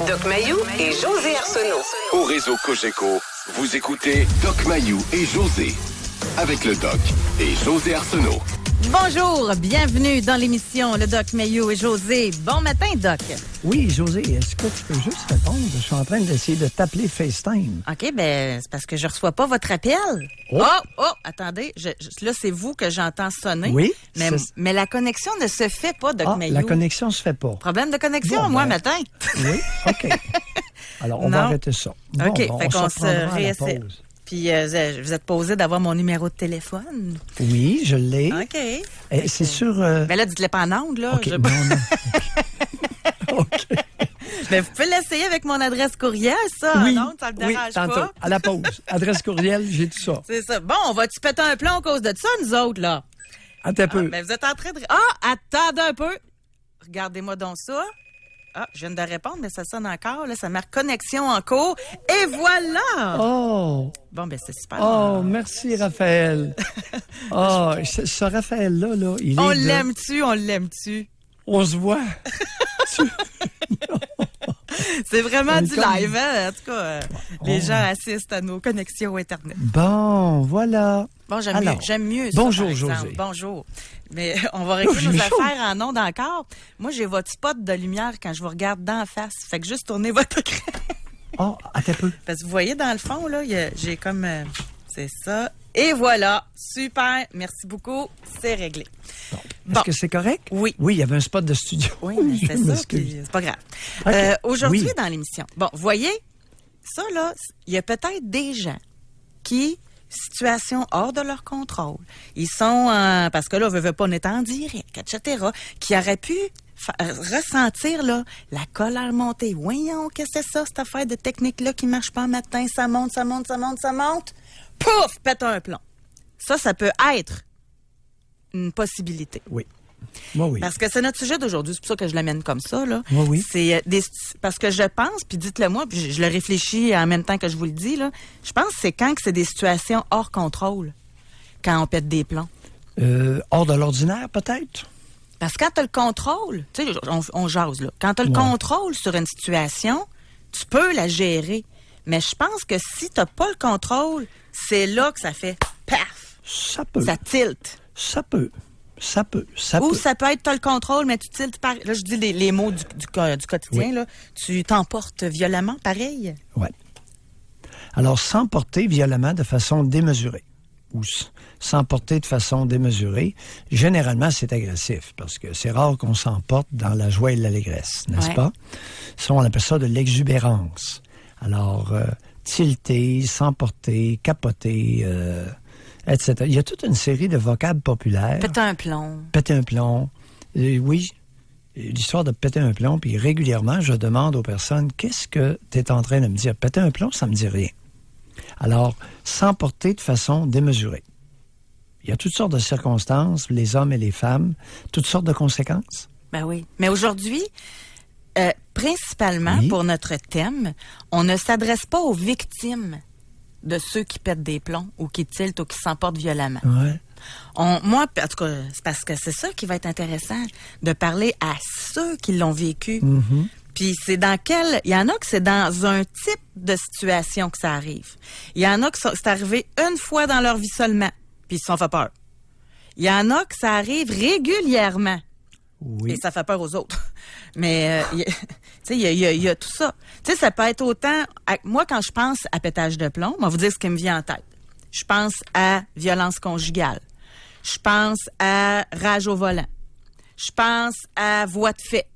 Doc Mayou et José Arsenault. Au réseau Cogeco, vous écoutez Doc Mayou et José. Avec le Doc et José Arsenault. Bonjour, bienvenue dans l'émission Le Doc Mayou et José. Bon matin, Doc. Oui, José, est-ce que tu peux juste répondre? Je suis en train d'essayer de t'appeler FaceTime. OK, ben c'est parce que je reçois pas votre appel. Oh, attendez, là, c'est vous que j'entends sonner. Oui. Mais la connexion ne se fait pas, Doc Mayou. La connexion se fait pas. Problème de connexion, moi, matin. Oui, OK. Alors, on va arrêter ça. Bon, OK, fait qu'on se réessaie. Pause. Puis, vous êtes posé d'avoir mon numéro de téléphone? Oui, je l'ai. OK. C'est sur... Ben là, dites-le pas en ondes, là. OK, non. OK. Mais vous pouvez l'essayer avec mon adresse courriel, ça. Oui, non, ça ne me dérange tantôt, pas. à la pause. Adresse courriel, j'ai tout ça. C'est ça. Bon, on va-tu péter un plomb à cause de ça, nous autres, là? Attends un peu. Mais vous êtes en train de... attendez un peu. Regardez-moi donc ça. Je viens de répondre, mais ça sonne encore. Là, ça marque connexion en cours. Et voilà! Oh! Bon, ben c'est super. Oh, merci, Raphaël. Ce Raphaël-là, là, il est... On l'aime-tu? On se voit. C'est vraiment du live, hein? En tout cas, les gens assistent à nos connexions Internet. Bon, voilà. Bon, j'aime mieux ça, bonjour, par exemple. José. Bonjour. Mais on va régler nos affaires en ondes encore. Moi, j'ai votre spot de lumière quand je vous regarde d'en face. Fait que juste tournez votre écran. Attends un peu. Parce que vous voyez, dans le fond, là, j'ai comme... c'est ça. Et voilà. Super. Merci beaucoup. C'est réglé. Est-ce que c'est correct? Oui. Oui, il y avait un spot de studio. Oui, mais c'est ça, puis c'est pas grave. Okay. Aujourd'hui, dans l'émission, bon, vous voyez, ça, là, il y a peut-être des gens qui, situation hors de leur contrôle, ils sont, parce que là, on veut pas, on est en direct, etc., qui auraient pu ressentir, là, la colère monter. Voyons, qu'est-ce que c'est ça, cette affaire de technique-là qui marche pas un matin, ça monte. Pouf, pète un plomb. Ça peut être une possibilité. Oui. Moi, oui. Parce que c'est notre sujet d'aujourd'hui, c'est pour ça que je l'amène comme ça, là. Moi, oui. C'est parce que je pense, puis dites-le moi, puis je le réfléchis en même temps que je vous le dis, là. Je pense que c'est quand que c'est des situations hors contrôle, quand on pète des plombs. Hors de l'ordinaire, peut-être? Parce que quand tu as le contrôle, tu sais, on jase, là. Quand tu as le contrôle sur une situation, tu peux la gérer. Mais je pense que si tu n'as pas le contrôle, c'est là que ça fait paf! Ça peut. Ça tilte. Ça peut. Ou ça peut être, tu as le contrôle, mais tu tiltes par... Là, je dis les mots du quotidien, là. Tu t'emportes violemment, pareil? Oui. Alors, s'emporter violemment de façon démesurée ou s'emporter de façon démesurée, généralement, c'est agressif parce que c'est rare qu'on s'emporte dans la joie et l'allégresse, n'est-ce pas? Ça, on appelle ça de l'exubérance. Alors, tilter, s'emporter, capoter... etc. Il y a toute une série de vocables populaires. Péter un plomb. Péter un plomb. Oui, l'histoire de péter un plomb, puis régulièrement, je demande aux personnes, qu'est-ce que tu es en train de me dire? Péter un plomb, ça me dit rien. Alors, s'emporter de façon démesurée. Il y a toutes sortes de circonstances, les hommes et les femmes, toutes sortes de conséquences. Ben oui. Mais aujourd'hui, principalement pour notre thème, on ne s'adresse pas aux victimes de ceux qui pètent des plombs ou qui tiltent ou qui s'emportent violemment. Ouais. Moi, en tout cas, c'est parce que c'est ça qui va être intéressant, de parler à ceux qui l'ont vécu. Mm-hmm. Puis c'est dans quel... Il y en a que c'est dans un type de situation que ça arrive. Il y en a que c'est arrivé une fois dans leur vie seulement, puis ils se sont fait peur. Il y en a que ça arrive régulièrement. Oui. Et ça fait peur aux autres. Mais, tu sais, il y a tout ça. Tu sais, ça peut être autant... Moi, quand je pense à pétage de plomb, moi, vous dire ce qui me vient en tête. Je pense à violence conjugale. Je pense à rage au volant. Je pense à voie de fait.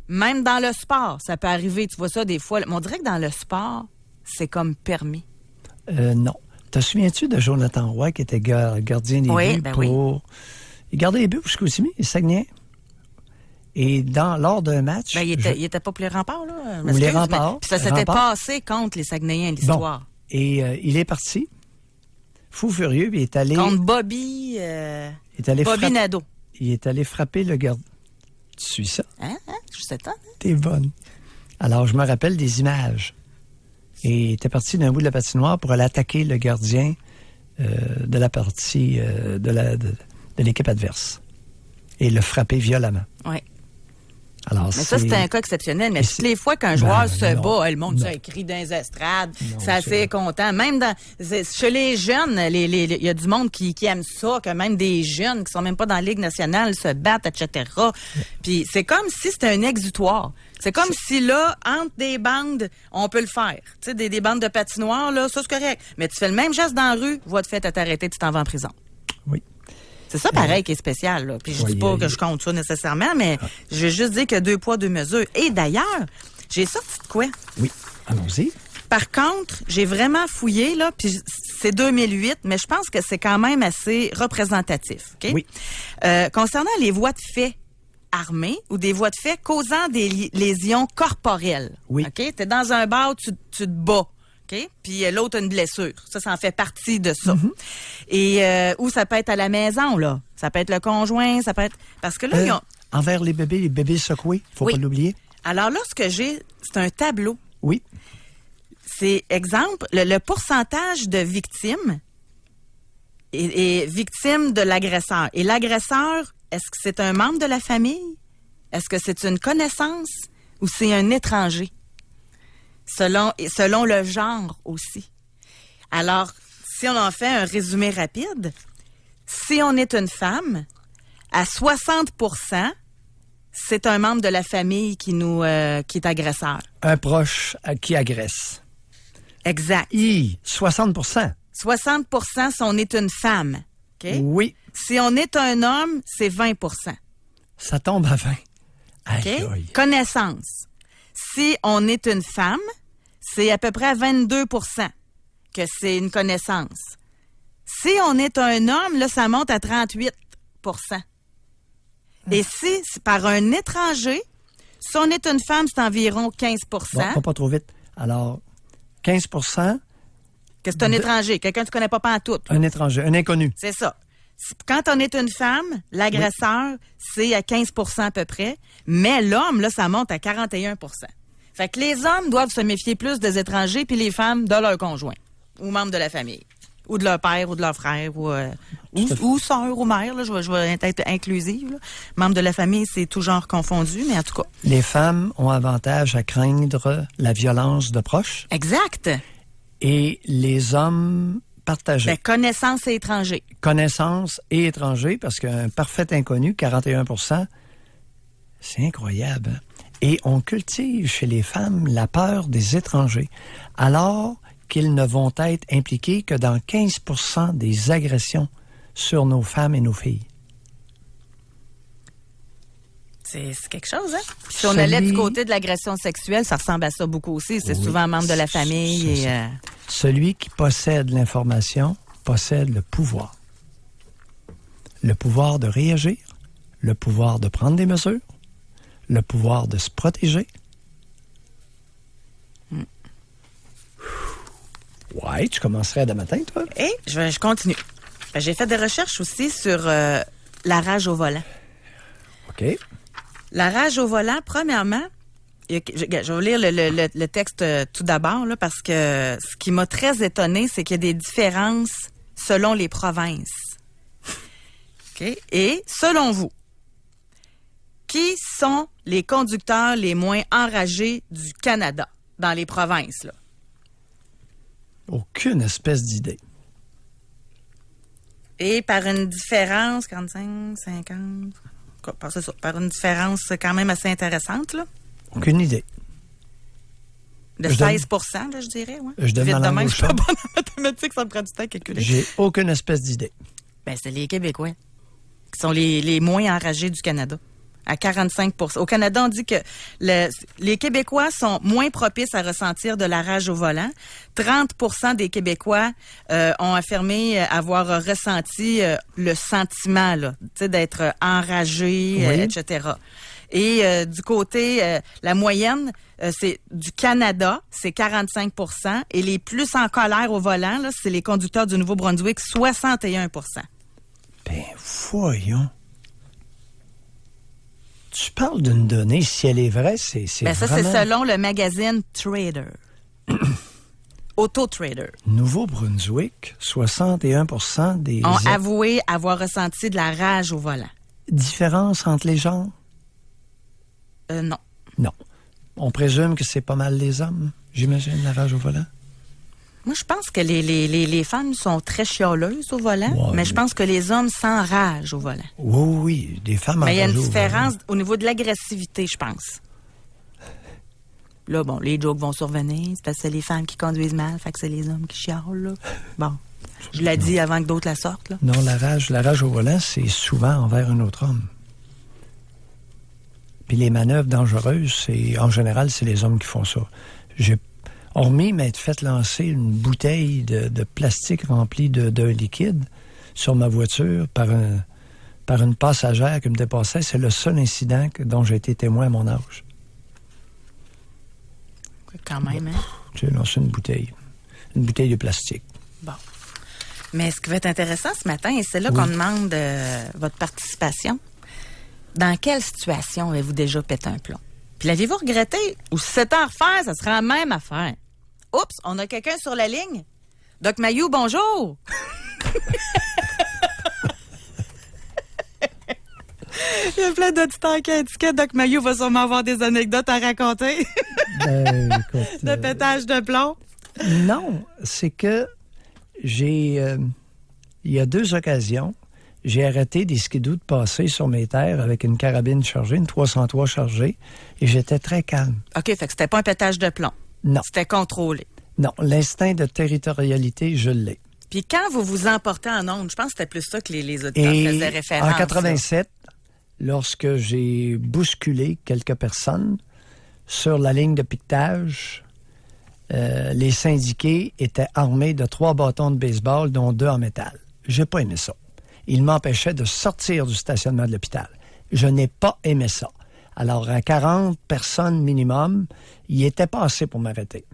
Même dans le sport, ça peut arriver. Tu vois ça des fois. Mais on dirait que dans le sport, c'est comme permis. Non. Te souviens-tu de Jonathan Roy qui était gardien des buts pour... Il gardait les buts pour Chicoutimi, il Saguenay. Et lors d'un match... Ben, il était pas pour les remparts, là. Ou les remparts. Puis ça s'était passé contre les Saguenayens, l'histoire. Bon. Et il est parti, fou furieux, puis il est allé... Contre Bobby Nadeau. Il est allé frapper le gardien. Tu suis ça? Hein? Je sais pas. T'es bonne. Alors, je me rappelle des images. Et il était parti d'un bout de la patinoire pour aller attaquer le gardien de la partie de l'équipe adverse. Et le frapper violemment. Oui. Alors, Mais ça, c'était un cas exceptionnel. Mais toutes les fois qu'un joueur se bat, le monde ça crie dans les estrades, c'est assez content. Même chez les jeunes, il y a du monde qui aime ça, que même des jeunes qui sont même pas dans la Ligue nationale se battent, etc. Puis c'est comme si c'était un exutoire. C'est comme si là, entre des bandes, on peut le faire. Tu sais, des bandes de patinoire, là, ça c'est correct. Mais tu fais le même geste dans la rue, voie de fait à t'arrêter, tu t'en vas en prison. Oui. C'est ça pareil qui est spécial. Là. Puis je dis pas que je compte ça nécessairement, mais je vais juste dire que 2 poids, 2 mesures. Et d'ailleurs, j'ai sorti de quoi? Oui, allons-y. Par contre, j'ai vraiment fouillé, là, puis c'est 2008, mais je pense que c'est quand même assez représentatif. Okay? Oui. Concernant les voies de fait armées ou des voies de fait causant des lésions corporelles. Oui. OK? T'es dans un bar, tu te bats. OK? Puis l'autre a une blessure. Ça en fait partie de ça. Mm-hmm. Et ou ça peut être à la maison, là. Ça peut être le conjoint, ça peut être... Parce que là, envers les bébés secoués, faut pas l'oublier. Alors là, ce que j'ai, c'est un tableau. Oui. C'est, exemple, le pourcentage de victimes est victime de l'agresseur. Et l'agresseur, est-ce que c'est un membre de la famille? Est-ce que c'est une connaissance ou c'est un étranger? Selon le genre aussi. Alors, si on en fait un résumé rapide, si on est une femme, à 60%, c'est un membre de la famille qui est agresseur. Un proche qui agresse. Exact. 60%. 60% si on est une femme. Okay? Oui. Si on est un homme, c'est 20%. Ça tombe à 20. Okay? Aïe. Connaissance. Si on est une femme, c'est à peu près à 22% que c'est une connaissance. Si on est un homme, là, ça monte à 38%. Et si c'est par un étranger, si on est une femme, c'est environ 15%. Bon, pas trop vite. Alors, 15%. Que c'est un étranger, quelqu'un que tu connais pas pantoute. Un étranger, un inconnu. C'est ça. Quand on est une femme, l'agresseur, c'est à 15% à peu près, mais l'homme, là, ça monte à 41%. Fait que les hommes doivent se méfier plus des étrangers, puis les femmes de leur conjoint, ou membres de la famille, ou de leur père, ou de leur frère, ou sœur, ou mère, là, je vais être inclusive. Là. Membres de la famille, c'est tout genre confondu, mais en tout cas. Les femmes ont avantage à craindre la violence de proches. Exact. Et les hommes partagés. Ben, connaissance et étranger. Connaissance et étranger, parce qu'un parfait inconnu, 41%, c'est incroyable. Hein? Et on cultive chez les femmes la peur des étrangers, alors qu'ils ne vont être impliqués que dans 15% des agressions sur nos femmes et nos filles. C'est quelque chose, hein? Puis si on allait du côté de l'agression sexuelle, ça ressemble à ça beaucoup aussi. C'est souvent un membre de la famille. Celui qui possède l'information possède le pouvoir. Le pouvoir de réagir, le pouvoir de prendre des mesures, le pouvoir de se protéger. Ouais, tu commencerais demain matin, toi? Et je continue. J'ai fait des recherches aussi sur la rage au volant. OK. La rage au volant, premièrement, je vais lire le texte tout d'abord, là, parce que ce qui m'a très étonnée, c'est qu'il y a des différences selon les provinces. OK? Et selon vous, qui sont les conducteurs les moins enragés du Canada dans les provinces, là? Aucune espèce d'idée. Et par une différence, 45, 50... C'est ça, par une différence quand même assez intéressante, là. Aucune idée. De 16%, là, je dirais, ouais. Je donne ma langue au je suis pas bonne en mathématiques, ça me prend du temps à calculer. J'ai aucune espèce d'idée. Ben, c'est les Québécois qui sont les moins enragés du Canada. À 45%. Au Canada, on dit que les Québécois sont moins propices à ressentir de la rage au volant. 30% des Québécois ont affirmé avoir ressenti le sentiment là, d'être enragé, etc. Et du côté, la moyenne, c'est du Canada, c'est 45%. Et les plus en colère au volant, là, c'est les conducteurs du Nouveau-Brunswick, 61%. Ben, voyons. Tu parles d'une donnée, si elle est vraie, c'est ben ça, vraiment... c'est selon le magazine Trader. Auto-Trader. Nouveau-Brunswick, 61% des... ont avoué avoir ressenti de la rage au volant. Différence entre les genres? Non. Non. On présume que c'est pas mal les hommes, j'imagine, la rage au volant? Moi, je pense que les femmes sont très chialeuses au volant, Ouais, mais je pense que les hommes s'enragent au volant. Oui, des femmes Mais il y a une enragées au différence volant. au niveau de l'agressivité, je pense. Là, bon, les jokes vont survenir. C'est parce que c'est les femmes qui conduisent mal, fait que c'est les hommes qui chialent, là. Bon, je l'ai dit avant que d'autres la sortent, là. Non, la rage au volant, c'est souvent envers un autre homme. Puis les manœuvres dangereuses, en général, c'est les hommes qui font ça. Hormis m'être fait lancer une bouteille de plastique remplie d'un liquide sur ma voiture par une passagère qui me dépassait, c'est le seul incident dont j'ai été témoin à mon âge. Quand même, hein? J'ai lancé une bouteille de plastique. Bon. Mais ce qui va être intéressant ce matin, et c'est là qu'on demande votre participation. Dans quelle situation avez-vous déjà pété un plomb? Puis l'avez-vous regretté? Ou si c'était à refaire, ça serait la même affaire. Oups, on a quelqu'un sur la ligne? Doc Mayou, bonjour! Il y a plein d'auditeurs qui indiquent que Doc Mayou va sûrement avoir des anecdotes à raconter. Écoute, de pétage de plomb. Non, c'est que il y a 2 occasions, j'ai arrêté des skidoo de passer sur mes terres avec une carabine chargée, une 303 chargée, et j'étais très calme. OK, fait que c'était pas un pétage de plomb. Non. C'était contrôlé. Non, l'instinct de territorialité, je l'ai. Puis quand vous vous emportez en ondes, je pense que c'était plus ça que les auditeurs faisaient référence. En 87, lorsque j'ai bousculé quelques personnes sur la ligne de piquetage, les syndiqués étaient armés de 3 bâtons de baseball, dont 2 en métal. J'ai pas aimé ça. Ils m'empêchaient de sortir du stationnement de l'hôpital. Je n'ai pas aimé ça. Alors, à 40 personnes minimum, il était pas assez pour m'arrêter.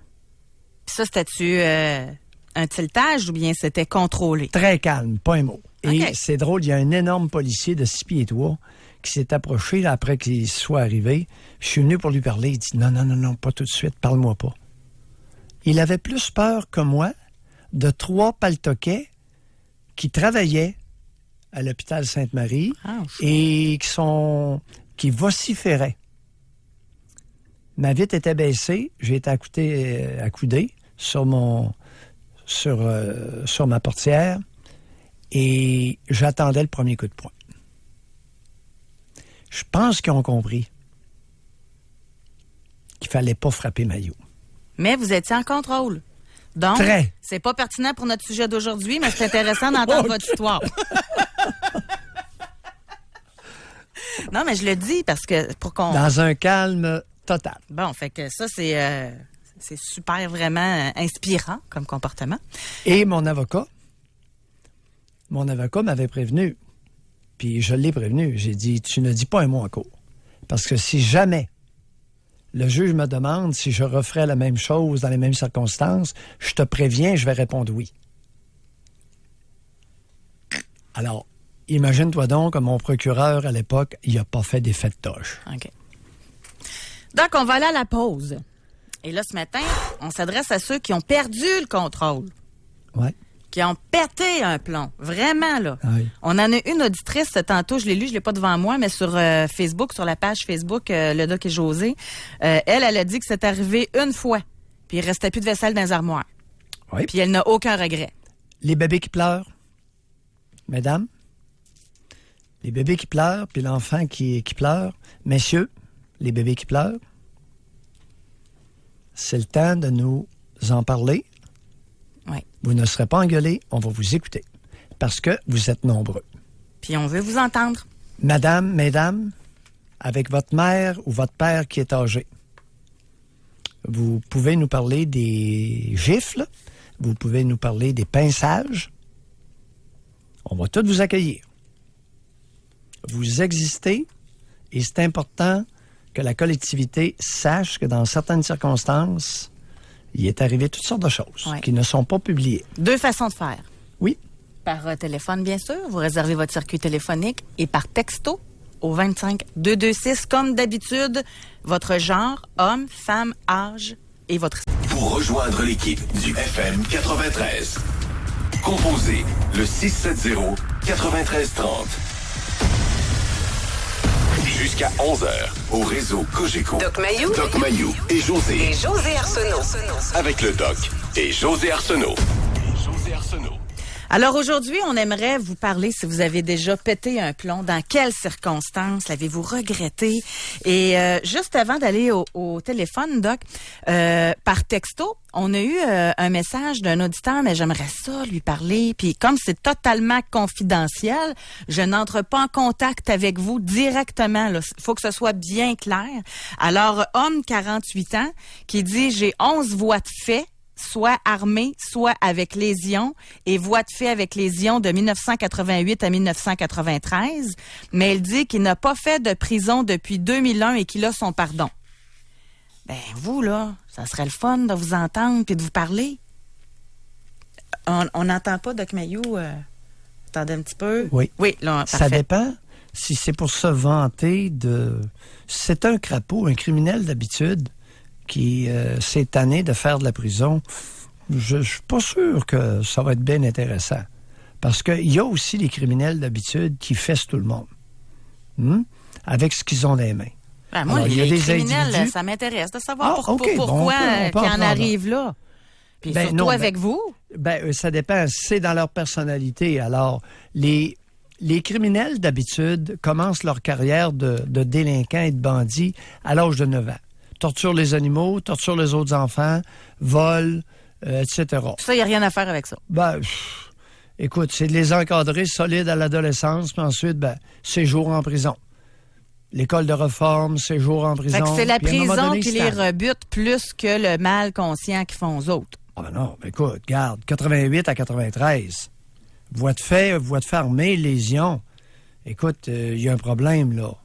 Puis ça, c'était-tu un tiltage ou bien c'était contrôlé? Très calme, pas un mot. Et OK. c'est drôle, il y a un énorme policier de 6 pieds 3 qui s'est approché là, après qu'il soit arrivé. Je suis venu pour lui parler. Il dit non, pas tout de suite, parle-moi pas. Il avait plus peur que moi de 3 paltoquets qui travaillaient à l'hôpital Sainte-Marie et qui vociféraient. Ma vitre était baissée, j'ai été accoudé sur ma portière et j'attendais le premier coup de poing. Je pense qu'ils ont compris qu'il fallait pas frapper Mayou. Mais vous étiez en contrôle. Donc, Très. c'est pas pertinent pour notre sujet d'aujourd'hui, mais c'est intéressant d'entendre votre histoire. Non, mais je le dis parce que pour qu'on... Dans un calme total. Bon, fait que ça, c'est super vraiment inspirant comme comportement. Et mon avocat m'avait prévenu. Puis je l'ai prévenu. J'ai dit, tu ne dis pas un mot en cours. Parce que si jamais le juge me demande si je referais la même chose dans les mêmes circonstances, je te préviens, je vais répondre oui. Alors, imagine-toi donc que mon procureur, à l'époque, il n'a pas fait d'effet de toche. OK. Donc, on va aller à la pause. Et là, ce matin, on s'adresse à ceux qui ont perdu le contrôle. Oui. Qui ont pété un plomb. Vraiment, là. Oui. On en a une auditrice tantôt, je l'ai lu, je l'ai pas devant moi, mais sur Facebook, sur la page Facebook, le Doc et José, elle a dit que c'est arrivé une fois. Puis il restait plus de vaisselle dans les armoires. Oui. Puis elle n'a aucun regret. Les bébés qui pleurent, mesdames, les bébés qui pleurent, puis l'enfant qui pleure, messieurs, les bébés qui pleurent, c'est le temps de nous en parler. Oui. Vous ne serez pas engueulés, on va vous écouter. Parce que vous êtes nombreux. Puis on veut vous entendre. Madame, mesdames, avec votre mère ou votre père qui est âgé, vous pouvez nous parler des gifles, vous pouvez nous parler des pinçages. On va tous vous accueillir. Vous existez et c'est important que la collectivité sache que dans certaines circonstances, il est arrivé toutes sortes de choses qui ne sont pas publiées. 2 façons de faire. Oui. Par téléphone, bien sûr. Vous réservez votre circuit téléphonique et par texto au 25-226, comme d'habitude, votre genre, homme, femme, âge et votre... Pour rejoindre l'équipe du FM 93, composez le 670-9330. Jusqu'à 11h, au réseau Cogeco. Doc Mayou. Doc Mayou et José. Et José Arsenault. Avec le Doc et José Arsenault. Alors aujourd'hui, on aimerait vous parler, si vous avez déjà pété un plomb, dans quelles circonstances l'avez-vous regretté? Et juste avant d'aller au téléphone, Doc, par texto, on a eu un message d'un auditeur, mais j'aimerais ça lui parler. Puis comme c'est totalement confidentiel, je n'entre pas en contact avec vous directement. Il faut que ce soit bien clair. Alors, homme 48 ans qui dit « J'ai 11 voies de fait ». Soit armé, soit avec lésion, et voie de fait avec lésion de 1988 à 1993, mais il dit qu'il n'a pas fait de prison depuis 2001 et qu'il a son pardon. Ben, vous, là, ça serait le fun de vous entendre puis de vous parler. On n'entend pas, Doc Mayou? Attendez un petit peu. Oui. Oui, là, ça parfait. dépend si c'est pour se vanter de... C'est un crapaud, un criminel d'habitude, qui s'est tanné de faire de la prison, je suis pas sûr que ça va être bien intéressant. Parce qu'il y a aussi les criminels d'habitude qui fessent tout le monde. Avec ce qu'ils ont dans les mains. Ben, moi, alors, les il y a des criminels, individus... ça m'intéresse de savoir pourquoi on peut qu'ils en prendre. arrivent là. Puis surtout non, avec vous. Ça dépend. C'est dans leur personnalité. Alors, les criminels d'habitude commencent leur carrière de délinquants et de bandits à l'âge de 9 ans. Torture les animaux, torture les autres enfants, vol, etc. Ça, il n'y a rien à faire avec ça. Écoute, c'est de les encadrer solides à l'adolescence, puis ensuite, séjour en prison. L'école de réforme, séjour en prison. Fait que c'est la puis à un moment prison donné, qui les rebute plus que le mal conscient qu'ils font aux autres. Ah ben non, écoute, regarde, 88 à 93. Voie de fait armée, lésion. Écoute, il y a un problème, là.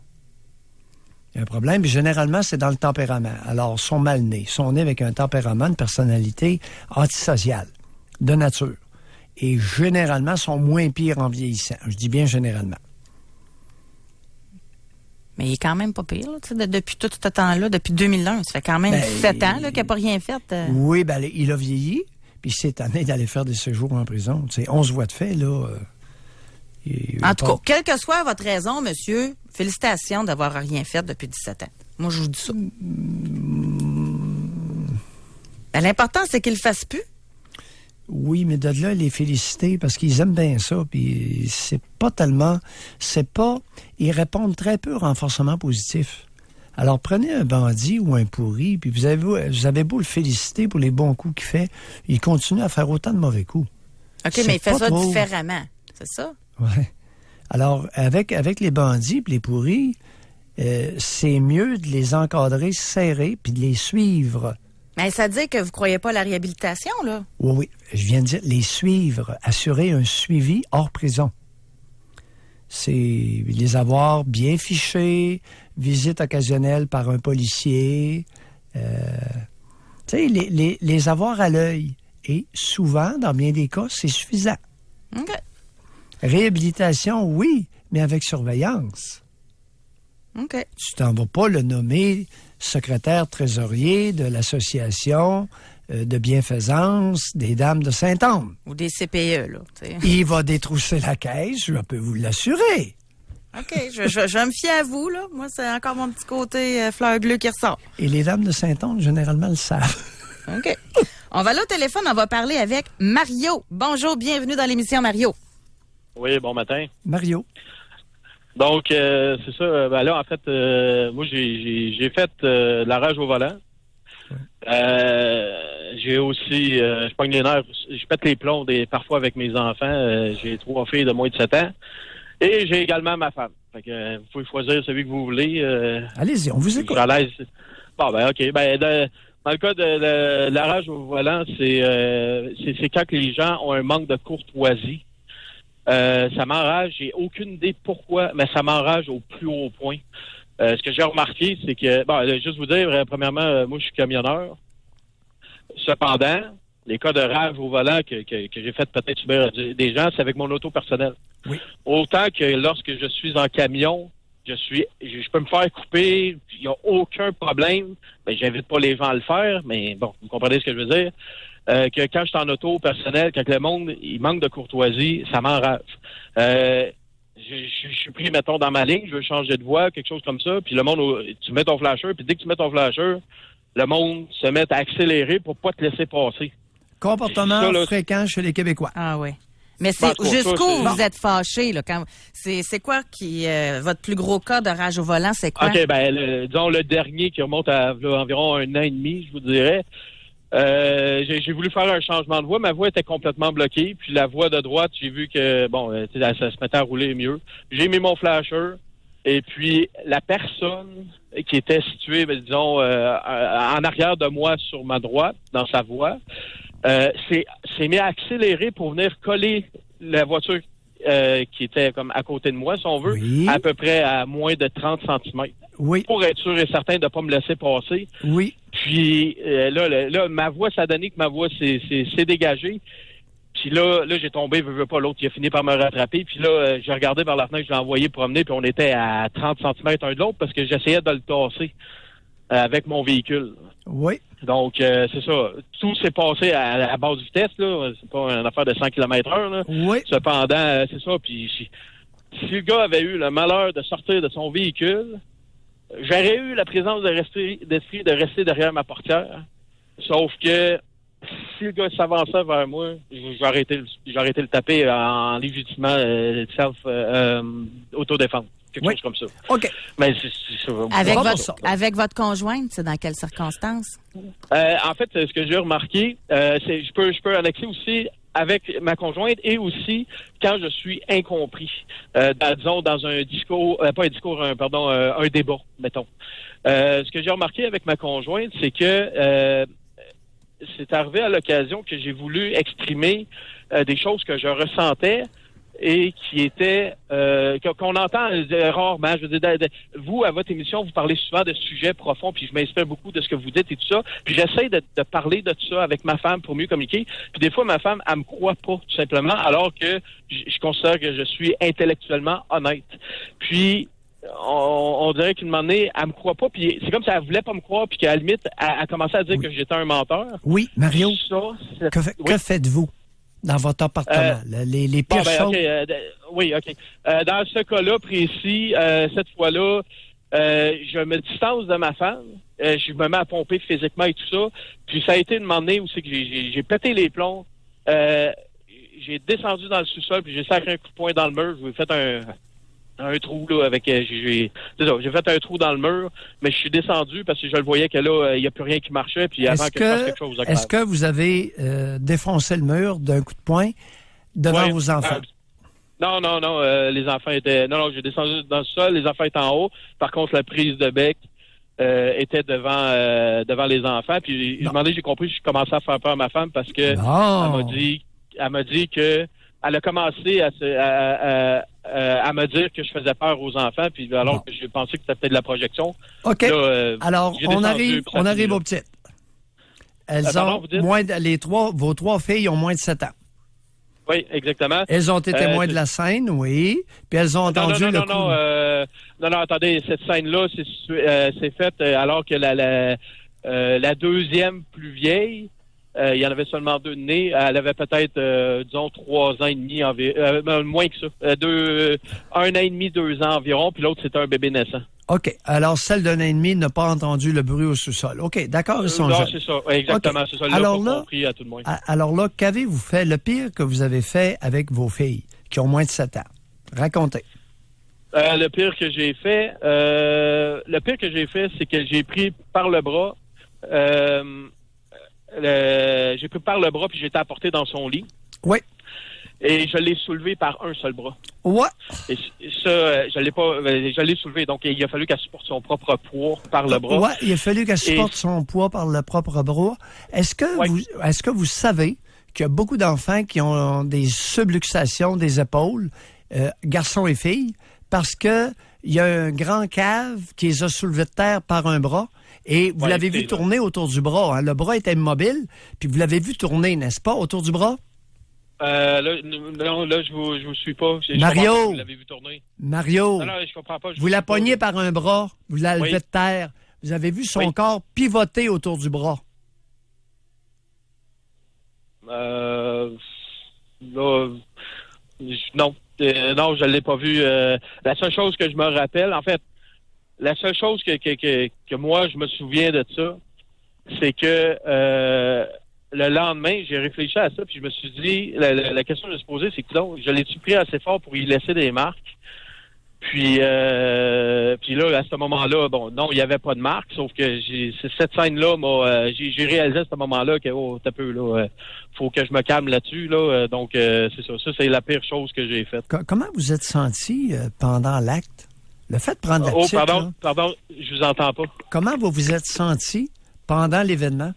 Il y a un problème, puis généralement, c'est dans le tempérament. Alors, ils sont mal nés. Ils sont nés avec un tempérament, une personnalité antisociale, de nature. Et généralement, sont moins pires en vieillissant. Je dis bien généralement. Mais il est quand même pas pire, là, depuis tout ce temps-là, depuis 2001. Ça fait quand même 17 ans qu'il n'a pas rien fait. Oui, il a vieilli, puis cette année d'aller faire des séjours en prison. Tu sais, 11 voies de fait, là... En tout cas, quelle que soit votre raison, monsieur, félicitations d'avoir rien fait depuis 17 ans. Moi, je vous dis ça. Ben, l'important, c'est qu'ils le fassent plus. Oui, mais de là, les féliciter, parce qu'ils aiment bien ça, puis c'est pas tellement... Ils répondent très peu au renforcement positif. Alors, prenez un bandit ou un pourri, puis vous avez beau le féliciter pour les bons coups qu'il fait, il continue à faire autant de mauvais coups. OK, mais il fait ça différemment, c'est ça? Oui. Alors, avec les bandits et les pourris, c'est mieux de les encadrer serrés puis de les suivre. Mais ça dit que vous croyez pas à la réhabilitation, là? Oui. Je viens de dire les suivre, assurer un suivi hors prison. C'est les avoir bien fichés, visite occasionnelle par un policier. Tu sais, les avoir à l'œil. Et souvent, dans bien des cas, c'est suffisant. OK. Réhabilitation, oui, mais avec surveillance. OK. Tu t'en vas pas le nommer secrétaire trésorier de l'association de bienfaisance des Dames de Saint-Anne. Ou des CPE, là. T'sais. Il va détrousser la caisse, je peux vous l'assurer. OK, je me fie à vous, là. Moi, c'est encore mon petit côté fleur bleue qui ressort. Et les Dames de Saint-Anne, généralement, le savent. OK. On va aller au téléphone, on va parler avec Mario. Bonjour, bienvenue dans l'émission, Mario. Oui, bon matin. Mario. Donc, c'est ça. Ben là, en fait, moi, j'ai fait de la rage au volant. J'ai aussi, je pogne les nerfs, je pète les plombs parfois avec mes enfants. J'ai 3 filles de moins de 7 ans. Et j'ai également ma femme. Fait que vous pouvez choisir celui que vous voulez. Allez-y, on vous écoute. Je suis à l'aise. Bon, ben OK. Ben, dans le cas de la rage au volant, c'est quand les gens ont un manque de courtoisie. Ça m'enrage. J'ai aucune idée pourquoi, mais ça m'enrage au plus haut point. Ce que j'ai remarqué, c'est que, juste vous dire, premièrement, moi, je suis camionneur. Cependant, les cas de rage au volant que j'ai fait peut-être subir des gens, c'est avec mon auto personnel. Oui. Autant que lorsque je suis en camion, je peux me faire couper, il n'y a aucun problème. Ben, j'invite pas les gens à le faire, mais bon, vous comprenez ce que je veux dire. Que quand je suis en auto personnel, quand le monde, il manque de courtoisie, ça m'enrage. je suis pris, mettons, dans ma ligne, je veux changer de voie, quelque chose comme ça, puis le monde, tu mets ton flasher, puis dès que tu mets ton flasher, le monde se met à accélérer pour pas te laisser passer. Comportement Ça, là, fréquent chez les Québécois. Ah oui. Mais Ben, en c'est tout cas, jusqu'où ça, vous êtes fâché, là, quand c'est quoi qui votre plus gros cas de rage au volant, c'est quoi? OK, ben disons le dernier qui remonte à là, environ 1 an et demi, je vous dirais. J'ai voulu faire un changement de voie. Ma voie était complètement bloquée. Puis la voie de droite, j'ai vu que, ça se mettait à rouler mieux. J'ai mis mon flasher. Et puis, la personne qui était située, disons, en arrière de moi sur ma droite, dans sa voie, s'est mis à accélérer pour venir coller la voiture qui était comme à côté de moi, si on veut, Oui. à peu près à moins de 30 cm. Oui, Pour être sûr et certain de ne pas me laisser passer. oui. Puis là, ma voix, ça a donné que ma voix s'est dégagée. Puis là, j'ai tombé, veux pas, l'autre, il a fini par me rattraper. Puis là, j'ai regardé par la fenêtre, je l'ai envoyé promener, puis on était à 30 cm un de l'autre parce que j'essayais de le tasser avec mon véhicule. Oui. Donc, c'est ça. Tout s'est passé à basse vitesse, là. C'est pas une affaire de 100 km/h, là. Oui. Cependant, c'est ça. Puis si le gars avait eu le malheur de sortir de son véhicule, j'aurais eu la présence d'esprit de rester derrière ma portière. Sauf que si le gars s'avançait vers moi, j'ai arrêté le taper en légitimement autodéfense. Quelque Oui. chose comme ça. OK. Mais Avec votre conjointe, c'est dans quelles circonstances? en fait, ce que j'ai remarqué, c'est je peux annexer aussi avec ma conjointe et aussi quand je suis incompris. Disons, dans un discours, un débat, mettons. Ce que j'ai remarqué avec ma conjointe, c'est que c'est arrivé à l'occasion que j'ai voulu exprimer des choses que je ressentais et qui étaient qu'on entend rarement. Je veux dire, vous, à votre émission, vous parlez souvent de sujets profonds, puis je m'inspire beaucoup de ce que vous dites et tout ça. Puis j'essaie de parler de tout ça avec ma femme pour mieux communiquer. Puis des fois, ma femme, elle me croit pas, tout simplement, alors que je considère que je suis intellectuellement honnête. Puis on dirait qu'une moment donné, elle me croit pas, puis c'est comme si elle voulait pas me croire, puis qu'à la limite, elle a commencé à dire Oui. que j'étais un menteur. Oui, Mario, Ça, que faites-vous dans votre appartement? Les pires choses? Oui, OK. Dans ce cas-là précis, cette fois-là, je me distance de ma femme. Je me mets à pomper physiquement et tout ça. Puis ça a été une moment donné où c'est que j'ai pété les plombs. J'ai descendu dans le sous-sol, puis j'ai sacré un coup de poing dans le mur. J'ai fait un trou là avec j'ai fait un trou dans le mur, mais je suis descendu parce que je le voyais que là il n'y a plus rien qui marchait, puis avant que je fasse quelque chose de grave. Est-ce que vous avez défoncé le mur d'un coup de poing devant Ouais, vos enfants? Non, les enfants étaient non, j'ai descendu dans le sol, les enfants étaient en haut. Par contre, la prise de bec était devant les enfants, puis j'ai compris que je commençais à faire peur à ma femme parce que elle m'a dit que elle a commencé à me dire que je faisais peur aux enfants, puis alors que j'ai pensé que c'était peut-être de la projection. OK. Là, alors, on arrive aux petites. Elles ont vos trois filles ont moins de 7 ans. Oui, exactement. Elles ont été témoins de la scène, oui. Puis elles ont entendu le coup. Non, attendez, cette scène-là, c'est faite alors que la deuxième plus vieille, il y en avait seulement 2 de nés. Elle avait peut-être, disons, 3 ans et demi, moins que ça. 1 an et demi, 2 ans environ, puis l'autre, c'était un bébé naissant. OK. Alors, celle d'un an et demi n'a pas entendu le bruit au sous-sol. OK, d'accord, ils sont non, jeunes. c'est ça, exactement, Okay. c'est ça. Alors là, compris à tout le monde. Alors là, qu'avez-vous fait? Le pire que vous avez fait avec vos filles, qui ont moins de 7 ans. Racontez. Le pire que j'ai fait, c'est que j'ai pris par le bras, puis j'ai été apporté dans son lit. Oui. Et je l'ai soulevé par un seul bras. Ouais. Et ça, je l'ai soulevé. Donc, il a fallu qu'elle supporte son propre poids par le bras. Ouais, il a fallu qu'elle supporte son poids par le propre bras. Est-ce que vous savez qu'il y a beaucoup d'enfants qui ont des subluxations des épaules, garçons et filles, parce que il y a un grand cave qui les a soulevés de terre par un bras et vous l'avez vu tourner autour du bras. Hein? Le bras était immobile, puis vous l'avez vu tourner, n'est-ce pas, autour du bras? Là, je vous suis pas. Mario! Vous l'avez vu tourner. Mario! Non, je comprends pas. Vous la pognez par un bras, vous la levez de terre. Vous avez vu son corps pivoter autour du bras. Là, non. Non, je l'ai pas vu. La seule chose que je me rappelle, en fait, la seule chose que moi, je me souviens de ça, c'est que le lendemain, j'ai réfléchi à ça, puis je me suis dit, la question de se poser, c'est que donc, je l'ai-tu pris assez fort pour y laisser des marques? Puis là, à ce moment-là, bon, non, il n'y avait pas de marque, sauf que cette scène-là, j'ai réalisé à ce moment-là que, t'as peu, là, faut que je me calme là-dessus, là. Donc, c'est ça. Ça, c'est la pire chose que j'ai faite. Comment vous êtes senti pendant l'acte? Le fait de prendre la petite, pardon, je vous entends pas. Comment vous vous êtes senti pendant l'événement?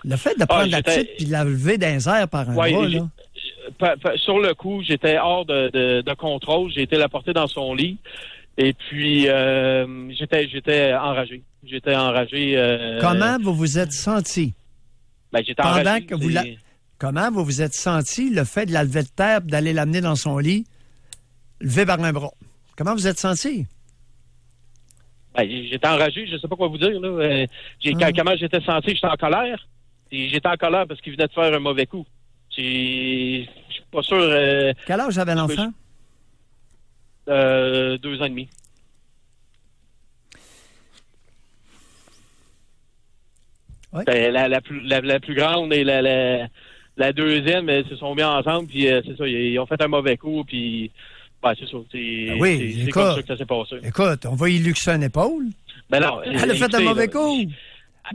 Le fait de prendre la petite puis de la lever dans les airs par un bras, là. Sur le coup, j'étais hors de contrôle. J'ai été la porter dans son lit. Et puis, j'étais enragé. Comment vous vous êtes senti? J'étais enragé. Comment vous vous êtes senti le fait de la lever de terre et d'aller l'amener dans son lit, levé par un bras? Comment vous êtes senti? J'étais enragé. Je ne sais pas quoi vous dire, là. Comment j'étais senti? J'étais en colère. Et j'étais en colère parce qu'il venait de faire un mauvais coup. Je suis pas sûr. Quel âge avait l'enfant? 2 ans et demi. Oui. La plus grande et la deuxième, se sont mis ensemble, puis c'est ça, ils ont fait un mauvais coup, puis c'est ça. C'est comme ça que ça s'est passé. Écoute, on va y luxer une épaule. Ben non, elle a fait un mauvais coup.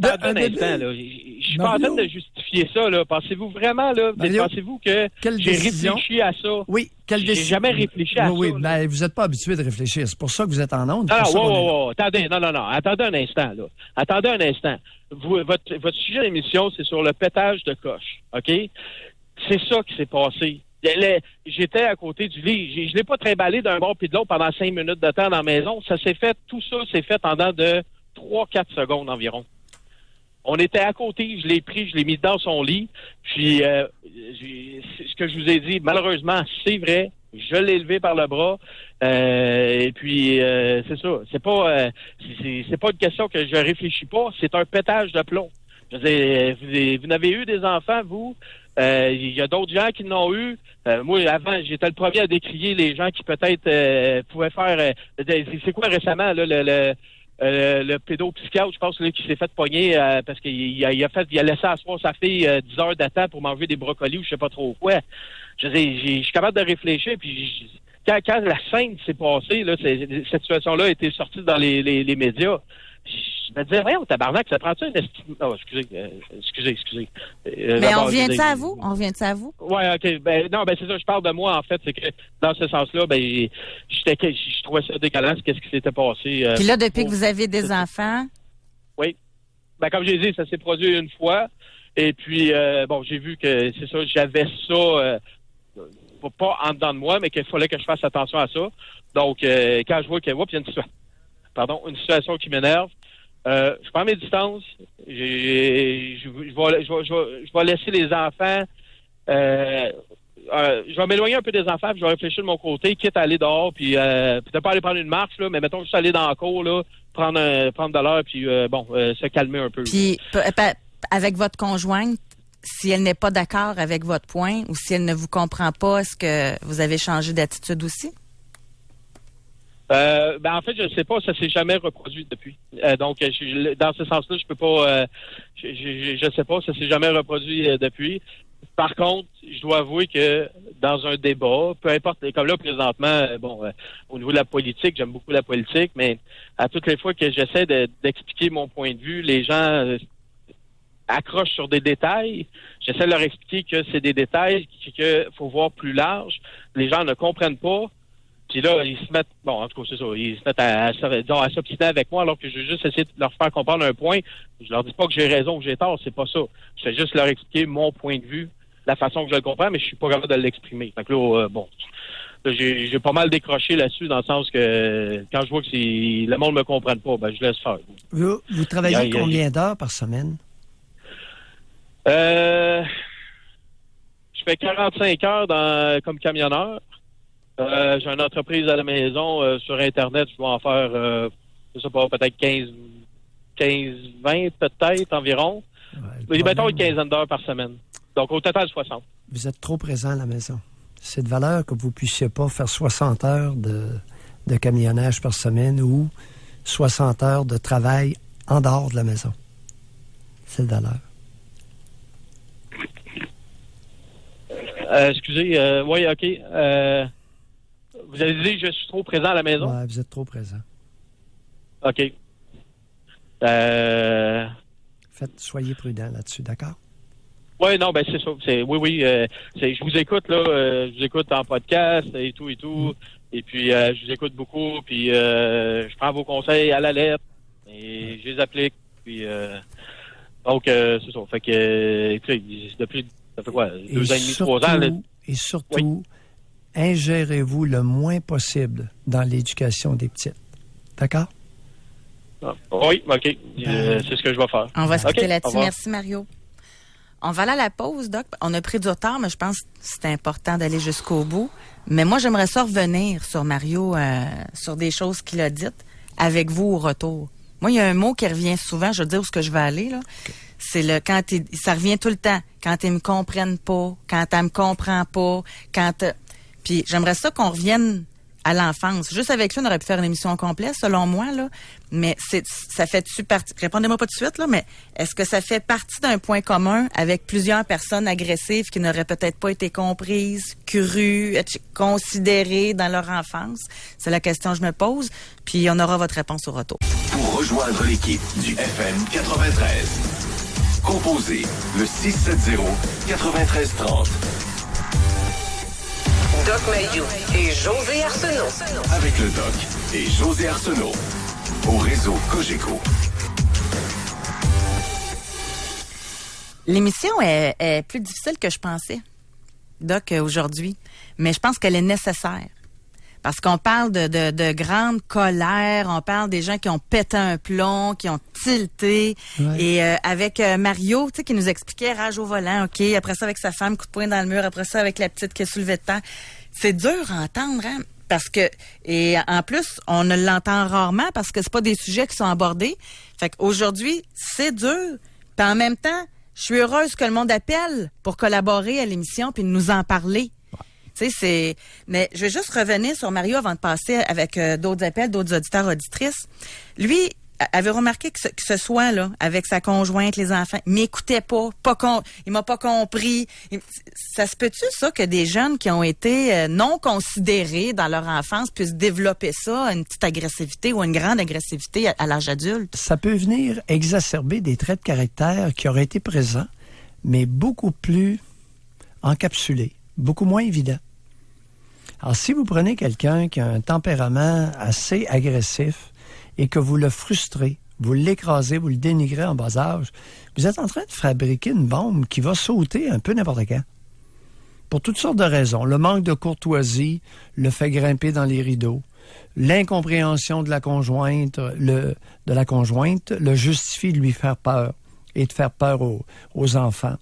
Attendez un instant, là. Je suis pas en train de justifier ça, là. Pensez-vous vraiment, là? Pensez-vous que j'ai réfléchi à ça? Oui, quelle décision? J'ai jamais réfléchi à ça. Oui, mais vous n'êtes pas habitué de réfléchir. C'est pour ça que vous êtes en onde. Attendez, non. Attendez un instant, là. Attendez un instant. Votre sujet d'émission, c'est sur le pétage de coche, OK? C'est ça qui s'est passé. J'étais à côté du lit. Je l'ai pas trimballé d'un bord puis de l'autre pendant 5 minutes de temps dans la maison. Tout ça s'est fait en dedans de 3-4 secondes environ. On était à côté, je l'ai pris, je l'ai mis dans son lit. Puis, ce que je vous ai dit, malheureusement, c'est vrai. Je l'ai levé par le bras. Et puis, c'est ça. C'est pas une question que je réfléchis pas. C'est un pétage de plomb. Je veux dire, vous n'avez eu des enfants, vous. Il y a d'autres gens qui l'ont eu. Moi, avant, j'étais le premier à décrier les gens qui peut-être pouvaient faire... c'est quoi récemment, là, le pédopsychiatre, je pense, là, qui s'est fait pogner parce qu'il a laissé asseoir sa fille 10 heures d'attente pour manger des brocolis ou je sais pas trop quoi. Je veux dire, je suis capable de réfléchir, puis quand la scène s'est passée, là, cette situation-là a été sortie dans les médias. Je me disais, voyons, tabarnak, ça prend-tu un estime... Oh, excusez. Mais on revient-tu à vous? Oui, OK. C'est ça, je parle de moi, en fait. C'est que, dans ce sens-là, je trouvais ça dégueulasse, qu'est-ce qui s'était passé. Puis là, depuis que vous avez des enfants? Oui. Comme j'ai dit, ça s'est produit une fois. Et puis, j'ai vu que, c'est ça, j'avais ça... pas en dedans de moi, mais qu'il fallait que je fasse attention à ça. Donc, quand je vois qu'il y a une situation qui m'énerve, je prends mes distances. Je vais laisser les enfants. Je vais m'éloigner un peu des enfants, puis je vais réfléchir de mon côté, quitte à aller dehors, puis peut-être pas aller prendre une marche, là, mais mettons juste aller dans la cour, là, prendre de l'air, puis se calmer un peu. Puis avec votre conjointe, si elle n'est pas d'accord avec votre point ou si elle ne vous comprend pas, est-ce que vous avez changé d'attitude aussi? En fait, je sais pas, ça s'est jamais reproduit depuis. Donc, dans ce sens-là, je peux pas. Je sais pas, ça s'est jamais reproduit depuis. Par contre, je dois avouer que dans un débat, peu importe, comme là présentement, au niveau de la politique, j'aime beaucoup la politique, mais à toutes les fois que j'essaie d'expliquer mon point de vue, les gens accrochent sur des détails. J'essaie de leur expliquer que c'est des détails, qu'il faut voir plus large. Les gens ne comprennent pas. Puis là, ils se mettent, en tout cas, c'est ça, ils se mettent à s'obstiner avec moi, alors que je veux juste essayer de leur faire comprendre un point. Je leur dis pas que j'ai raison ou que j'ai tort, c'est pas ça. Je vais juste leur expliquer mon point de vue, la façon que je le comprends, mais je suis pas capable de l'exprimer. Fait que là, là, j'ai pas mal décroché là-dessus, dans le sens que quand je vois que le monde me comprenne pas, je laisse faire. Vous travaillez combien d'heures par semaine? Je fais 45 heures comme camionneur. J'ai une entreprise à la maison sur Internet. Je dois en faire, je sais pas, peut-être 15, 20 peut-être environ. Mettons une quinzaine d'heures par semaine. Donc, au total, 60. Vous êtes trop présent à la maison. C'est de valeur que vous ne puissiez pas faire 60 heures de camionnage par semaine ou 60 heures de travail en dehors de la maison. C'est de valeur. Excusez, oui, OK. Vous avez dit que je suis trop présent à la maison? Ouais, vous êtes trop présent. OK. Soyez prudent là-dessus, d'accord? Oui, non, ben c'est ça. Oui, je vous écoute, là. Je vous écoute en podcast et tout. Et puis, je vous écoute beaucoup. Puis, je prends vos conseils à la lettre. Et je les applique. Puis, donc, c'est ça. Fait que, depuis, ça fait quoi? 2 ans et demi, 3 ans. Là. Et surtout, ingérez-vous le moins possible dans l'éducation des petites. D'accord? Oui, OK. C'est ce que je vais faire. On va se quitter là-dessus. Au revoir. Merci, Mario. On va aller à la pause, Doc. On a pris du retard, mais je pense que c'est important d'aller jusqu'au bout. Mais moi, j'aimerais ça revenir sur Mario, sur des choses qu'il a dites avec vous au retour. Moi, il y a un mot qui revient souvent, je veux dire où est-ce que je vais aller, là. Okay. C'est ça revient tout le temps. Quand ils me comprennent pas, quand elle me comprend pas, puis j'aimerais ça qu'on revienne à l'enfance. Juste avec ça, on aurait pu faire une émission complète, selon moi, là. Mais ça fait-tu partie... Répondez-moi pas tout de suite, là, mais est-ce que ça fait partie d'un point commun avec plusieurs personnes agressives qui n'auraient peut-être pas été comprises, crues, considérées dans leur enfance? C'est la question que je me pose, puis on aura votre réponse au retour. Pour rejoindre l'équipe du FM 93, composez le 670-9330. Doc Mayou et José Arsenault. Avec le Doc et José Arsenault. Au réseau Cogeco. L'émission est plus difficile que je pensais, Doc, aujourd'hui. Mais je pense qu'elle est nécessaire. Parce qu'on parle de grande colère, on parle des gens qui ont pété un plomb, qui ont tilté. Ouais. Et avec Mario, tu sais, qui nous expliquait rage au volant, OK, après ça avec sa femme, coup de poing dans le mur, après ça avec la petite qui a soulevé de temps. C'est dur à entendre, hein? Parce que, et en plus, on ne l'entend rarement parce que c'est pas des sujets qui sont abordés. Fait qu'aujourd'hui, c'est dur. Puis en même temps, je suis heureuse que le monde appelle pour collaborer à l'émission puis nous en parler. Tu sais, mais je vais juste revenir sur Mario avant de passer avec d'autres appels, d'autres auditeurs, auditrices. Lui avait remarqué que ce soit là, avec sa conjointe, les enfants, il m'écoutait pas, il m'a pas compris. Ça se peut-tu, ça, que des jeunes qui ont été non considérés dans leur enfance puissent développer ça, une petite agressivité ou une grande agressivité à l'âge adulte? Ça peut venir exacerber des traits de caractère qui auraient été présents, mais beaucoup plus encapsulés, beaucoup moins évidents. Alors, si vous prenez quelqu'un qui a un tempérament assez agressif et que vous le frustrez, vous l'écrasez, vous le dénigrez en bas âge, vous êtes en train de fabriquer une bombe qui va sauter un peu n'importe quand. Pour toutes sortes de raisons. Le manque de courtoisie le fait grimper dans les rideaux. L'incompréhension de la conjointe, le justifie de lui faire peur et de faire peur aux enfants.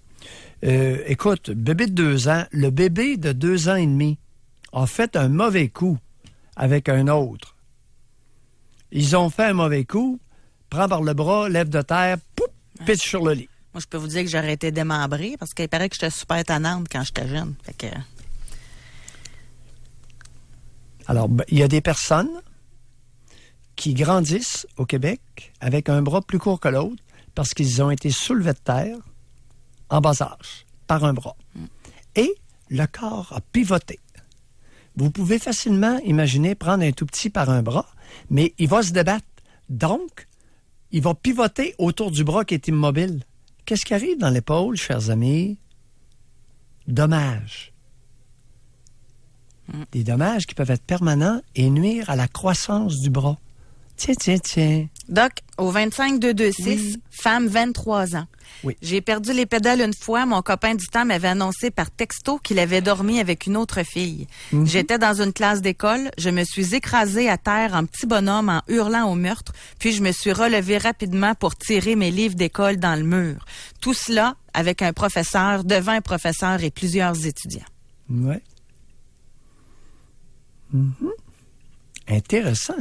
Écoute, bébé de 2 ans, le bébé de 2 ans et demi a fait un mauvais coup avec un autre. Ils ont fait un mauvais coup, prend par le bras, lève de terre, poup, pitch sur le lit. Moi, je peux vous dire que j'aurais été démembrée parce qu'il paraît que j'étais super tannante quand j'étais jeune. Fait que... Alors, il y a des personnes qui grandissent au Québec avec un bras plus court que l'autre parce qu'ils ont été soulevés de terre en bas âge par un bras. Et le corps a pivoté. Vous pouvez facilement imaginer prendre un tout petit par un bras, mais il va se débattre. Donc, il va pivoter autour du bras qui est immobile. Qu'est-ce qui arrive dans l'épaule, chers amis? Dommages. Des dommages qui peuvent être permanents et nuire à la croissance du bras. Tiens. Doc, au 25-226, oui. Femme 23 ans. Oui. J'ai perdu les pédales une fois. Mon copain du temps m'avait annoncé par texto qu'il avait dormi avec une autre fille. Mm-hmm. J'étais dans une classe d'école. Je me suis écrasée à terre en petit bonhomme en hurlant au meurtre. Puis je me suis relevée rapidement pour tirer mes livres d'école dans le mur. Tout cela avec un professeur, devant un professeur et plusieurs étudiants. Oui. Mm-hmm. Intéressant.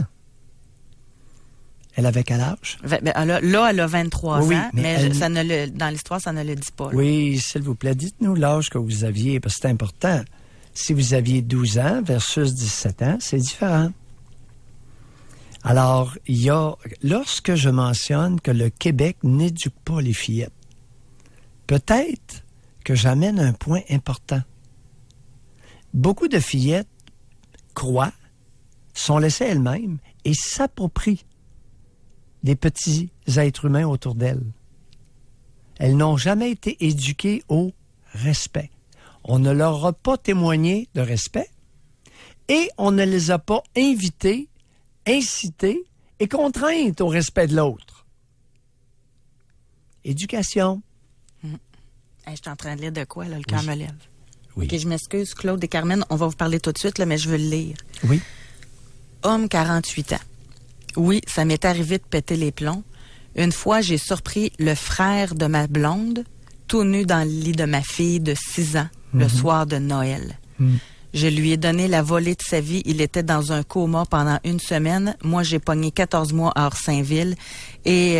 Elle avait quel âge? Là, elle a 23 ans, mais dans l'histoire, ça ne le dit pas. Là. Oui, s'il vous plaît, dites-nous l'âge que vous aviez, parce que c'est important. Si vous aviez 12 ans versus 17 ans, c'est différent. Alors, lorsque je mentionne que le Québec n'éduque pas les fillettes, peut-être que j'amène un point important. Beaucoup de fillettes croient, sont laissées elles-mêmes et s'approprient des petits êtres humains autour d'elles. Elles n'ont jamais été éduquées au respect. On ne leur a pas témoigné de respect et on ne les a pas invitées, incitées et contraintes au respect de l'autre. Éducation. Hey, je suis en train de lire de quoi, là, le cœur me lève. Oui. OK, je m'excuse, Claude et Carmen, on va vous parler tout de suite, là, mais je veux le lire. Oui. Homme, 48 ans. Oui, ça m'est arrivé de péter les plombs. Une fois, j'ai surpris le frère de ma blonde, tout nu dans le lit de ma fille de 6 ans, le soir de Noël. Je lui ai donné la volée de sa vie. Il était dans un coma pendant 1 semaine. Moi, j'ai pogné 14 mois hors Saint-Ville. Et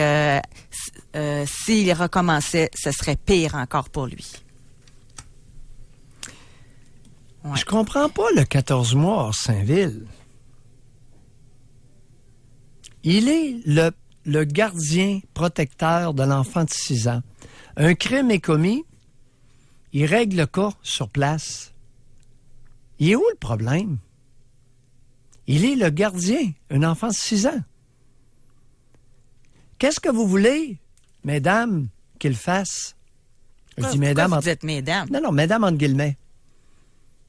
s'il recommençait, ce serait pire encore pour lui. Ouais. Je comprends pas le 14 mois hors Saint-Ville. Il est le gardien protecteur de l'enfant de 6 ans. Un crime est commis, il règle le cas sur place. Il est où le problème? Il est le gardien, un enfant de 6 ans. Qu'est-ce que vous voulez, mesdames, qu'il fasse? Je dis mesdames. Vous êtes mesdames. Non, mesdames entre guillemets.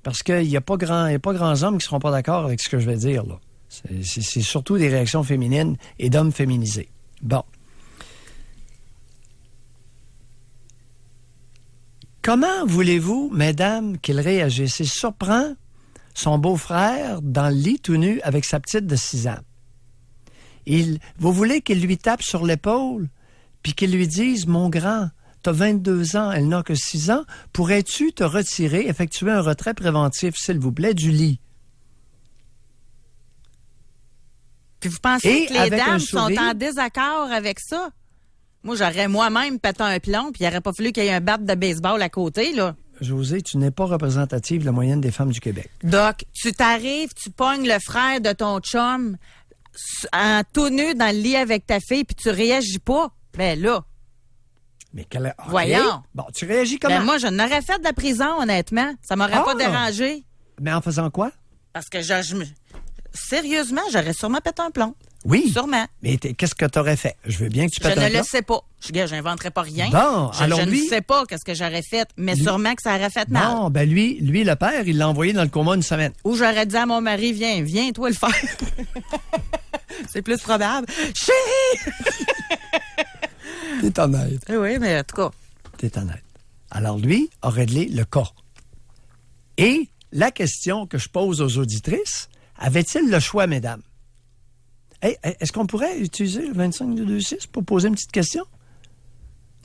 Parce qu'il n'y a pas grands hommes qui ne seront pas d'accord avec ce que je vais dire, là. C'est surtout des réactions féminines et d'hommes féminisés. Bon. Comment voulez-vous, mesdames, qu'il réagisse? Il surprend son beau-frère dans le lit tout nu avec sa petite de 6 ans. Vous voulez qu'il lui tape sur l'épaule puis qu'il lui dise « Mon grand, t'as 22 ans, elle n'a que 6 ans, pourrais-tu te retirer, effectuer un retrait préventif, s'il vous plaît, du lit? » Puis vous pensez que les dames sont en désaccord avec ça? Moi, j'aurais moi-même pété un plomb, puis il n'aurait pas fallu qu'il y ait un bat de baseball à côté, là. Josée, tu n'es pas représentative de la moyenne des femmes du Québec. Doc, tu t'arrives, tu pognes le frère de ton chum en tout nu dans le lit avec ta fille, puis tu réagis pas. Ben là. Mais okay. Voyons. Bon, tu réagis comment? Ben moi, je n'aurais fait de la prison, honnêtement. Ça m'aurait pas dérangé. Mais en faisant quoi? Parce que sérieusement, j'aurais sûrement pété un plomb. Oui. Sûrement. Mais qu'est-ce que tu aurais fait? Je veux bien que tu pètes un plomb. Je ne le sais pas. J'inventerai pas rien. Bon, alors je lui... ne sais pas qu'est-ce que j'aurais fait, mais sûrement que ça aurait fait mal. Non, ben lui, le père, il l'a envoyé dans le coma 1 semaine. Ou j'aurais dit à mon mari, viens, toi le faire. C'est plus probable. Chérie! T'es honnête. Oui, mais en tout cas. T'es honnête. Alors lui a réglé le cas. Et la question que je pose aux auditrices, avait-il le choix, mesdames? Hey, est-ce qu'on pourrait utiliser le 25-226 pour poser une petite question?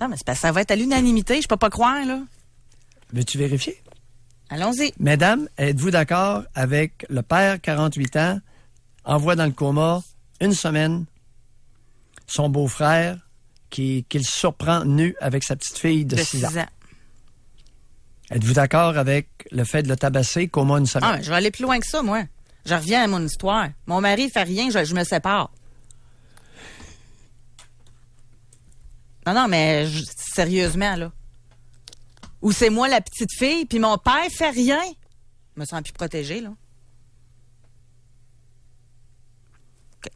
Non, mais c'est parce que ça va être à l'unanimité, je peux pas croire, là. Veux-tu vérifier? Allons-y. Mesdames, êtes-vous d'accord avec le père, 48 ans, envoie dans le coma 1 semaine son beau-frère qu'il surprend nu avec sa petite fille de 6 ans? Êtes-vous d'accord avec le fait de le tabasser, coma 1 semaine? Ah, je vais aller plus loin que ça, moi. Je reviens à mon histoire. Mon mari fait rien, je me sépare. Non, mais sérieusement, là. Ou c'est moi la petite fille, puis mon père fait rien. Je me sens plus protégée, là. Okay.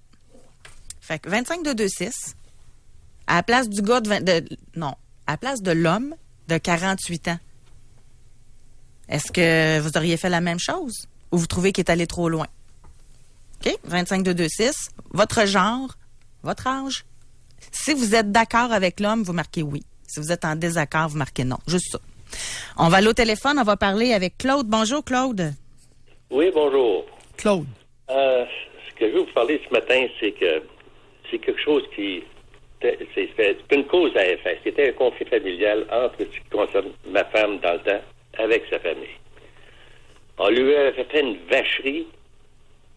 Fait que 25-226, à la place du gars à la place de l'homme de 48 ans, est-ce que vous auriez fait la même chose? Ou vous trouvez qu'il est allé trop loin? OK? 25-226, votre genre, votre âge. Si vous êtes d'accord avec l'homme, vous marquez oui. Si vous êtes en désaccord, vous marquez non. Juste ça. On va aller au téléphone, on va parler avec Claude. Bonjour, Claude. Oui, bonjour. Claude. Ce que je veux vous parler ce matin, c'est que c'est quelque chose qui... C'est une cause à effet. C'était un conflit familial entre ce qui concerne ma femme dans le temps avec sa famille. On lui avait fait une vacherie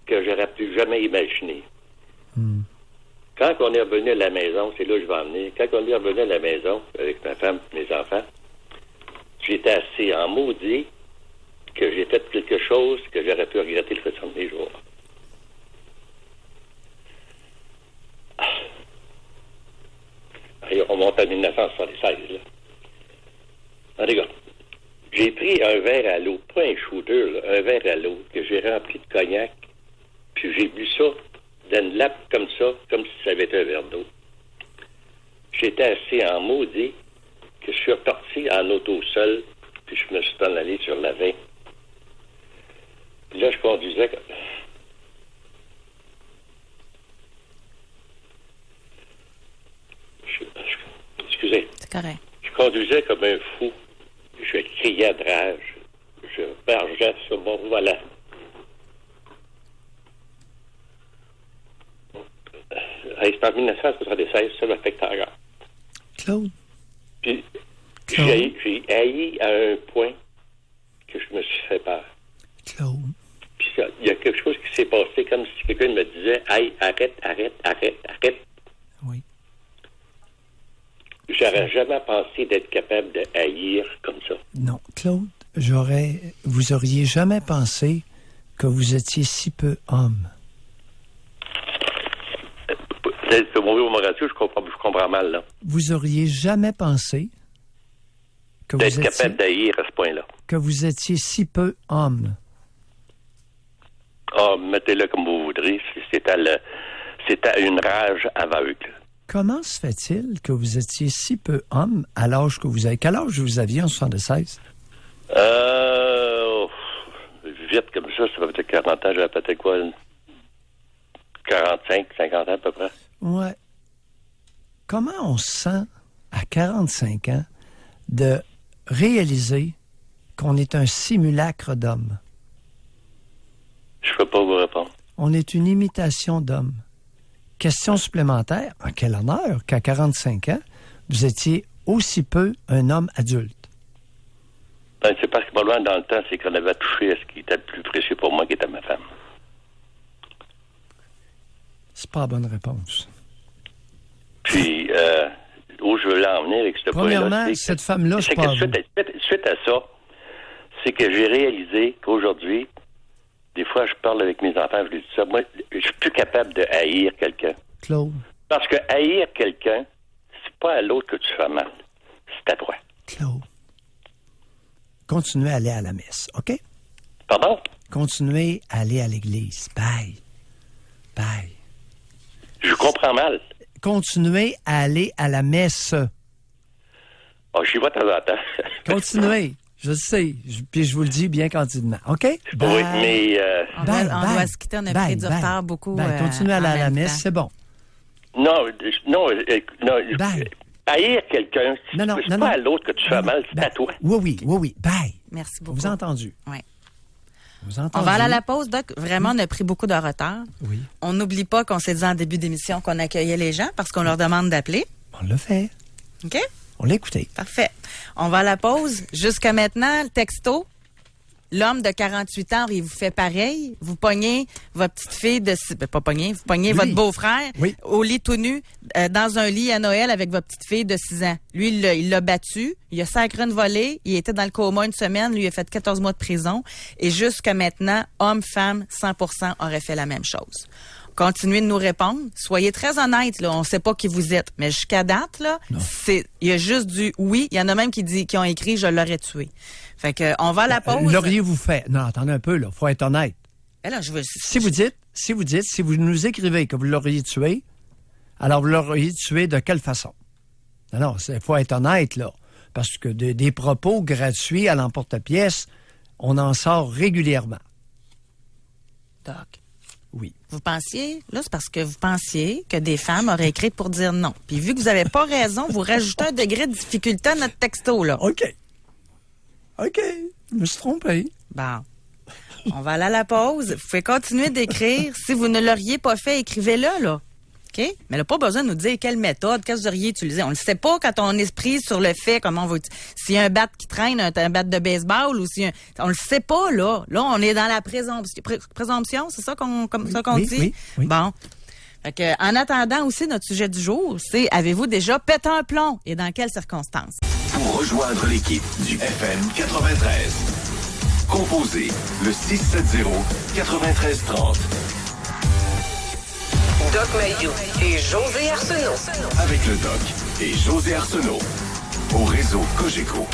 que j'aurais pu jamais imaginer. Quand on est revenu à la maison, c'est là que je vais en venir, quand on est revenu à la maison avec ma femme et mes enfants, j'étais assis en maudit que j'ai fait quelque chose que j'aurais pu regretter le restant de mes jours. Allez, on monte à 1976, là. En tout cas, j'ai pris un verre à l'eau, pas un shooter, là, un verre à l'eau que j'ai rempli de cognac, puis j'ai bu ça d'une lappe comme ça, comme si ça avait été un verre d'eau. J'étais assis en maudit, que je suis reparti en auto seul, puis je me suis en allé sur la 20. Puis là, je conduisais... Excusez. C'est correct. Je conduisais comme un fou. Je criais de rage. Je bargeais sur mon volant. C'est en 1976, ça m'affecte encore. Claude? Puis, Claude? j'ai haï à un point que je me suis fait peur. Claude? Puis, il y a quelque chose qui s'est passé comme si quelqu'un me disait « Hey, arrête. » Oui. J'aurais jamais pensé d'être capable de haïr comme ça. Non, Claude, vous auriez jamais pensé que vous étiez si peu homme. C'est mon ratio, je comprends mal, là. Vous auriez jamais pensé que d'être capable d'haïr à ce point-là. Que vous étiez si peu homme. Ah, mettez-le comme vous voudrez. C'était une rage aveugle. Comment se fait-il que vous étiez si peu homme à l'âge que vous avez? Quel âge vous aviez en 76? Vite comme ça va peut-être 40 ans. J'avais peut-être quoi? 45, 50 ans à peu près. Ouais. Comment on se sent à 45 ans de réaliser qu'on est un simulacre d'homme? Je ne peux pas vous répondre. On est une imitation d'homme. Question supplémentaire, en quel honneur qu'à 45 ans, vous étiez aussi peu un homme adulte? Ben, c'est parce que pas loin dans le temps, c'est qu'on avait touché à ce qui était le plus précieux pour moi, qui était ma femme. C'est pas la bonne réponse. Puis, où je veux l'emmener avec ce point-là... Premièrement, cette femme-là, c'est pas suite à ça, c'est que j'ai réalisé qu'aujourd'hui, des fois, je parle avec mes enfants, je leur dis ça, moi, je suis plus capable de haïr quelqu'un. Claude. Parce que haïr quelqu'un, c'est pas à l'autre que tu fais mal, c'est à toi. Claude. Continuez à aller à la messe, OK? Pardon? Continuez à aller à l'église. Bye. Bye. Je comprends mal. Continuez à aller à la messe. Oh, j'y vais de temps en temps. Continuez. Je sais. Puis je vous le dis bien candidement. OK? Bye. Oui, mais... On doit se quitter. On a pris du retard beaucoup. Continuez à aller à la messe, c'est bon. Non. Haïr quelqu'un, c'est pas à l'autre que tu fais mal, c'est à toi. Oui. Bye. Merci beaucoup. Vous avez entendu? Oui. Vous entendez? On va aller à la pause, Doc. Vraiment, on a pris beaucoup de retard. Oui. On n'oublie pas qu'on s'est dit en début d'émission qu'on accueillait les gens parce qu'on leur demande d'appeler. On l'a fait. OK? On l'a écouté. Parfait. On va à la pause. Jusqu'à maintenant, le texto, l'homme de 48 ans, il vous fait pareil. Vous pognez votre petite fille de... pas pogné, vous pognez votre beau-frère au lit tout nu, dans un lit à Noël avec votre petite fille de 6 ans. Lui, il l'a battu. Il a sacré une volée. Il était dans le coma une semaine. Lui, il a fait 14 mois de prison. Et jusqu'à maintenant, homme, femme, 100% auraient fait la même chose. Continuez de nous répondre. Soyez très honnêtes, là. On ne sait pas qui vous êtes. Mais jusqu'à date, là, il y a juste du oui. Il y en a même qui ont écrit « Je l'aurais tué ». Fait que, on va à la pause. L'auriez-vous fait? Non, attendez un peu, là. Faut être honnête. Alors, si vous nous écrivez que vous l'auriez tué, alors vous l'auriez tué de quelle façon? Non, faut être honnête, là. Parce que des propos gratuits à l'emporte-pièce, on en sort régulièrement. Doc. Oui. Vous pensiez, là, c'est parce que vous pensiez que des femmes auraient écrit pour dire non. Puis vu que vous n'avez pas raison, vous rajoutez un degré de difficulté à notre texto, là. OK, je me suis trompé. Bon. On va aller à la pause. Vous pouvez continuer d'écrire. Si vous ne l'auriez pas fait, écrivez-le, là. OK? Mais il n'a pas besoin de nous dire quelle méthode, qu'est-ce que vous auriez utilisé. On ne le sait pas quand on est pris sur le fait, comment on va utiliser. S'il y a un bat qui traîne, un bat de baseball, ou on le sait pas, là. Là, on est dans la présomption, c'est ça qu'on dit? Oui. Bon. Fait que, en attendant aussi, notre sujet du jour, c'est avez-vous déjà pété un plomb et dans quelles circonstances? Pour rejoindre l'équipe du FM 93. composez le 670-9330. Doc Mayou et José Arsenault. Avec le Doc et José Arsenault. Au réseau Cogeco.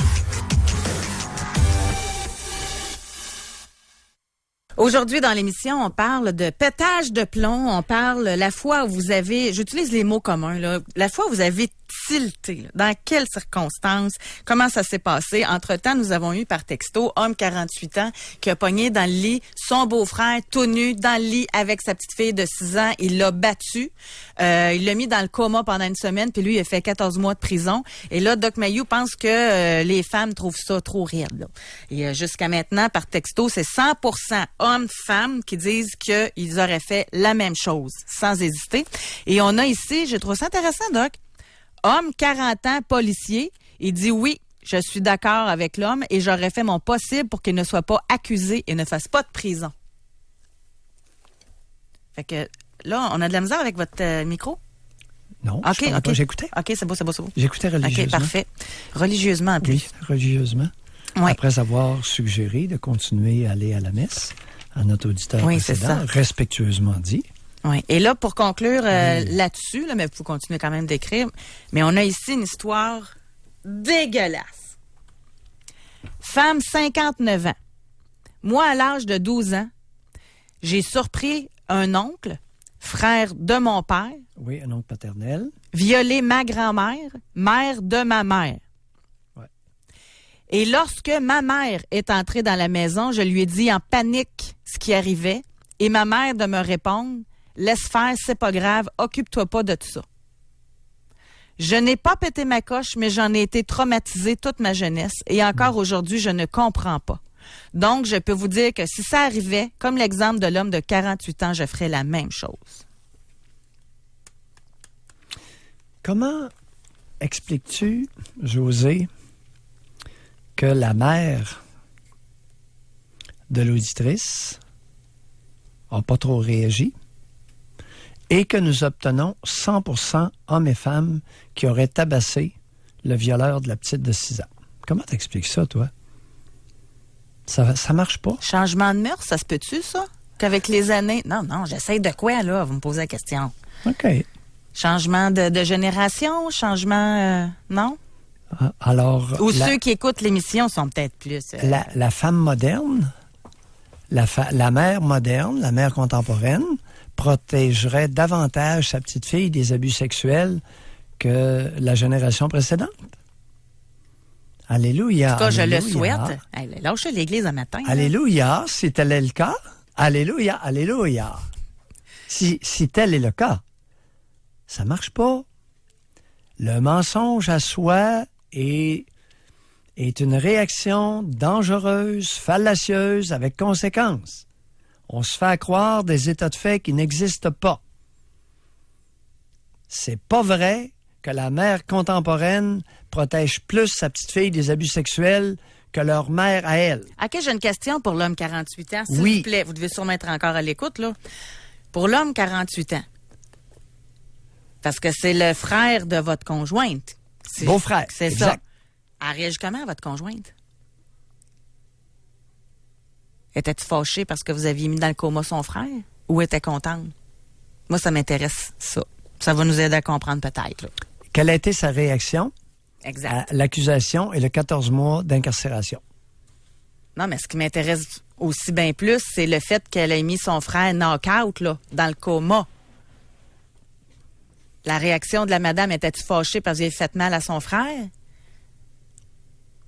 Aujourd'hui, dans l'émission, on parle de pétage de plomb. On parle la fois où vous avez, j'utilise les mots communs, là, la fois où vous avez tilté. Là, dans quelles circonstances? Comment ça s'est passé? Entre-temps, nous avons eu par texto, homme 48 ans, qui a pogné dans le lit son beau-frère tout nu dans le lit avec sa petite fille de 6 ans. Il l'a battu. Il l'a mis dans le coma pendant une semaine, puis lui, il a fait 14 mois de prison. Et là, Doc Mayou pense que les femmes trouvent ça trop raide. Là. Et jusqu'à maintenant, par texto, c'est 100% hommes-femmes qui disent qu'ils auraient fait la même chose, sans hésiter. Et on a ici, j'ai trouvé ça intéressant, Doc, homme 40 ans, policier, il dit oui, je suis d'accord avec l'homme et j'aurais fait mon possible pour qu'il ne soit pas accusé et ne fasse pas de prison. Fait que là, on a de la misère avec votre micro? Non, OK. J'écoutais. OK, c'est beau. J'écoutais religieusement. OK, parfait. Religieusement, en plus. Oui, religieusement. Oui. Après avoir suggéré de continuer à aller à la messe à notre auditeur précédent, respectueusement dit. Oui. Et là, pour conclure là-dessus, là, mais vous continuez quand même d'écrire, mais on a ici une histoire dégueulasse. Femme, 59 ans. Moi, à l'âge de 12 ans, j'ai surpris un oncle, frère de mon père. Oui, un oncle paternel. Violer ma grand-mère, mère de ma mère. Ouais. Et lorsque ma mère est entrée dans la maison, je lui ai dit en panique ce qui arrivait et ma mère de me répondre « Laisse faire, c'est pas grave, occupe-toi pas de tout ça. » Je n'ai pas pété ma coche, mais j'en ai été traumatisée toute ma jeunesse et encore aujourd'hui, je ne comprends pas. Donc, je peux vous dire que si ça arrivait, comme l'exemple de l'homme de 48 ans, je ferais la même chose. Comment expliques-tu, José, que la mère de l'auditrice n'a pas trop réagi et que nous obtenons 100% hommes et femmes qui auraient tabassé le violeur de la petite de 6 ans? Comment t'expliques ça, toi? Ça marche pas? Changement de mœurs, ça se peut-tu, ça? Qu'avec les années... Non, j'essaie de quoi, là? Vous me posez la question. OK. Changement de génération? Changement... non? Alors... Ou ceux qui écoutent l'émission sont peut-être plus... La femme moderne, la mère moderne, la mère contemporaine, protégerait davantage sa petite fille des abus sexuels que la génération précédente. Alléluia. En tout cas, alléluia. je le souhaite. Hey, lâchez l'église un matin. Alléluia, si tel est le cas. Alléluia, alléluia. Si tel est le cas, ça marche pas. Le mensonge à soi est une réaction dangereuse, fallacieuse, avec conséquences. On se fait croire des états de fait qui n'existent pas. C'est pas vrai que la mère contemporaine protège plus sa petite fille des abus sexuels que leur mère à elle. OK, j'ai une question pour l'homme 48 ans. S'il Oui. vous plaît, vous devez sûrement être encore à l'écoute, là. Pour l'homme 48 ans, parce que c'est le frère de votre conjointe. Beau-frère, C'est exact. ça. Elle réagit comment, votre conjointe? Était-tu fâchée parce que vous aviez mis dans le coma son frère? Ou était contente? Moi, ça m'intéresse, ça. Ça va nous aider à comprendre peut-être, là. Quelle a été sa réaction Exact. à l'accusation et le 14 mois d'incarcération? Non, mais ce qui m'intéresse aussi bien plus, c'est le fait qu'elle ait mis son frère knock-out, là, dans le coma. La réaction de la madame, était-elle fâchée parce qu'elle avait fait mal à son frère?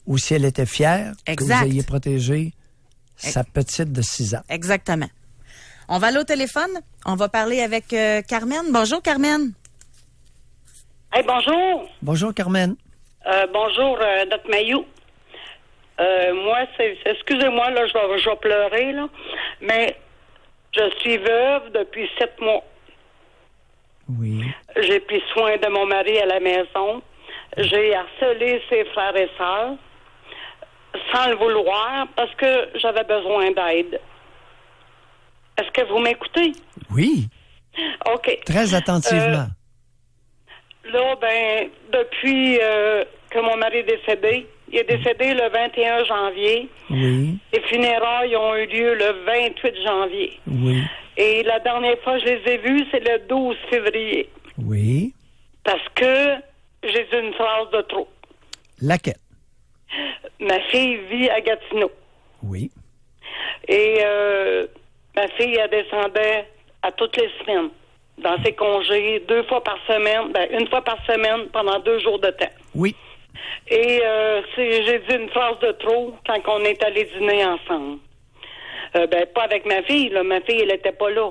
Ou si elle était fière Exact. que vous ayez protégé sa petite de 6 ans. Exactement. On va aller au téléphone. On va parler avec Carmen. Bonjour, Carmen. Hey, bonjour. Bonjour, Carmen. Bonjour, Doc Mayou. Moi, excusez-moi, là, je vais pleurer, là, mais je suis veuve depuis 7 mois. Oui. J'ai pris soin de mon mari à la maison. J'ai harcelé ses frères et sœurs sans le vouloir parce que j'avais besoin d'aide. Est-ce que vous m'écoutez? Oui. OK. Très attentivement. Là, depuis que mon mari est décédé, Il est décédé le 21 janvier. Oui. Les funérailles ont eu lieu le 28 janvier. Oui. Et la dernière fois que je les ai vus, c'est le 12 février. Oui. Parce que j'ai dit une phrase de trop. Laquelle? Ma fille vit à Gatineau. Oui. Et ma fille, elle descendait à toutes les semaines dans ses congés, 2 fois par semaine, une fois par semaine pendant 2 jours de temps. Oui. Et j'ai dit une phrase de trop quand on est allé dîner ensemble. Pas avec ma fille, là. Ma fille, elle était pas là.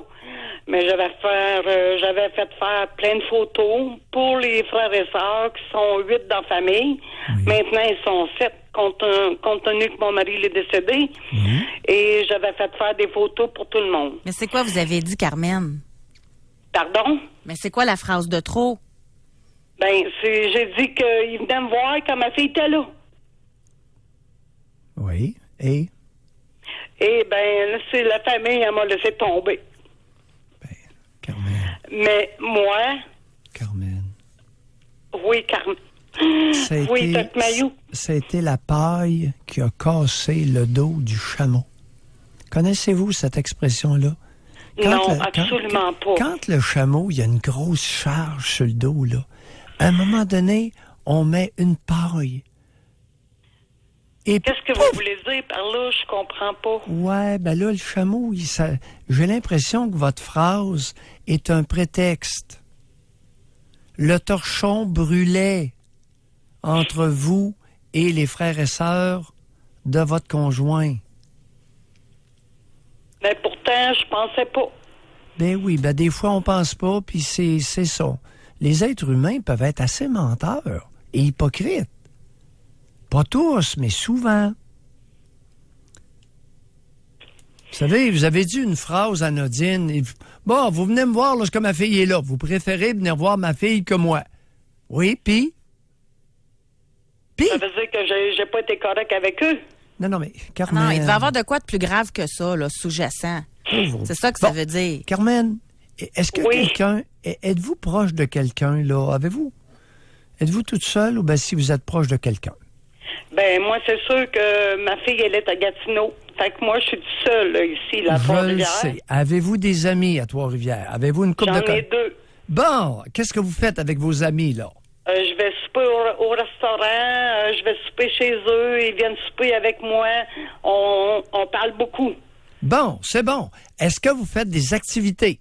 Mais j'avais fait faire plein de photos pour les frères et sœurs qui sont 8 dans la famille. Oui. Maintenant, ils sont 7 compte tenu que mon mari est décédé. Oui. Et j'avais fait faire des photos pour tout le monde. Mais c'est quoi vous avez dit, Carmen? Pardon? Mais c'est quoi la phrase de trop? J'ai dit qu'il venait me voir quand ma fille était là. Oui. Et? Et c'est la famille, elle m'a laissé tomber. Carmen. Mais moi... Carmen. Oui, Carmen. Oui, Doc Mayou. Ça a été la paille qui a cassé le dos du chameau. Connaissez-vous cette expression-là? Non, absolument pas. Quand le chameau, il y a une grosse charge sur le dos, là, à un moment donné, on met une paille. Et qu'est-ce que vous voulez dire par là? Je comprends pas. Ouais, là, le chameau, j'ai l'impression que votre phrase est un prétexte. Le torchon brûlait entre vous et les frères et sœurs de votre conjoint. Mais pourtant, je pensais pas. Oui, des fois, on pense pas, puis c'est ça. Les êtres humains peuvent être assez menteurs et hypocrites. Pas tous, mais souvent. Vous savez, vous avez dit une phrase anodine. Bon, vous venez me voir lorsque ma fille est là. Vous préférez venir voir ma fille que moi. Oui, puis? Ça veut dire que j'ai pas été correct avec eux. Non, mais Carmen... Non, il devait y avoir de quoi de plus grave que ça, là, sous-jacent. C'est ça que ça veut dire. Carmen, est-ce que quelqu'un... Êtes-vous proche de quelqu'un, là? Êtes-vous toute seule ou si vous êtes proche de quelqu'un? Moi, c'est sûr que ma fille, elle est à Gatineau. Fait que moi, je suis toute seule, là, ici, à Trois-Rivières. Je le sais. Avez-vous des amis à Trois-Rivières? Avez-vous une couple de... J'en ai 2. Bon, qu'est-ce que vous faites avec vos amis, là? Je vais souper au restaurant, je vais souper chez eux, ils viennent souper avec moi. On parle beaucoup. Bon, c'est bon. Est-ce que vous faites des activités?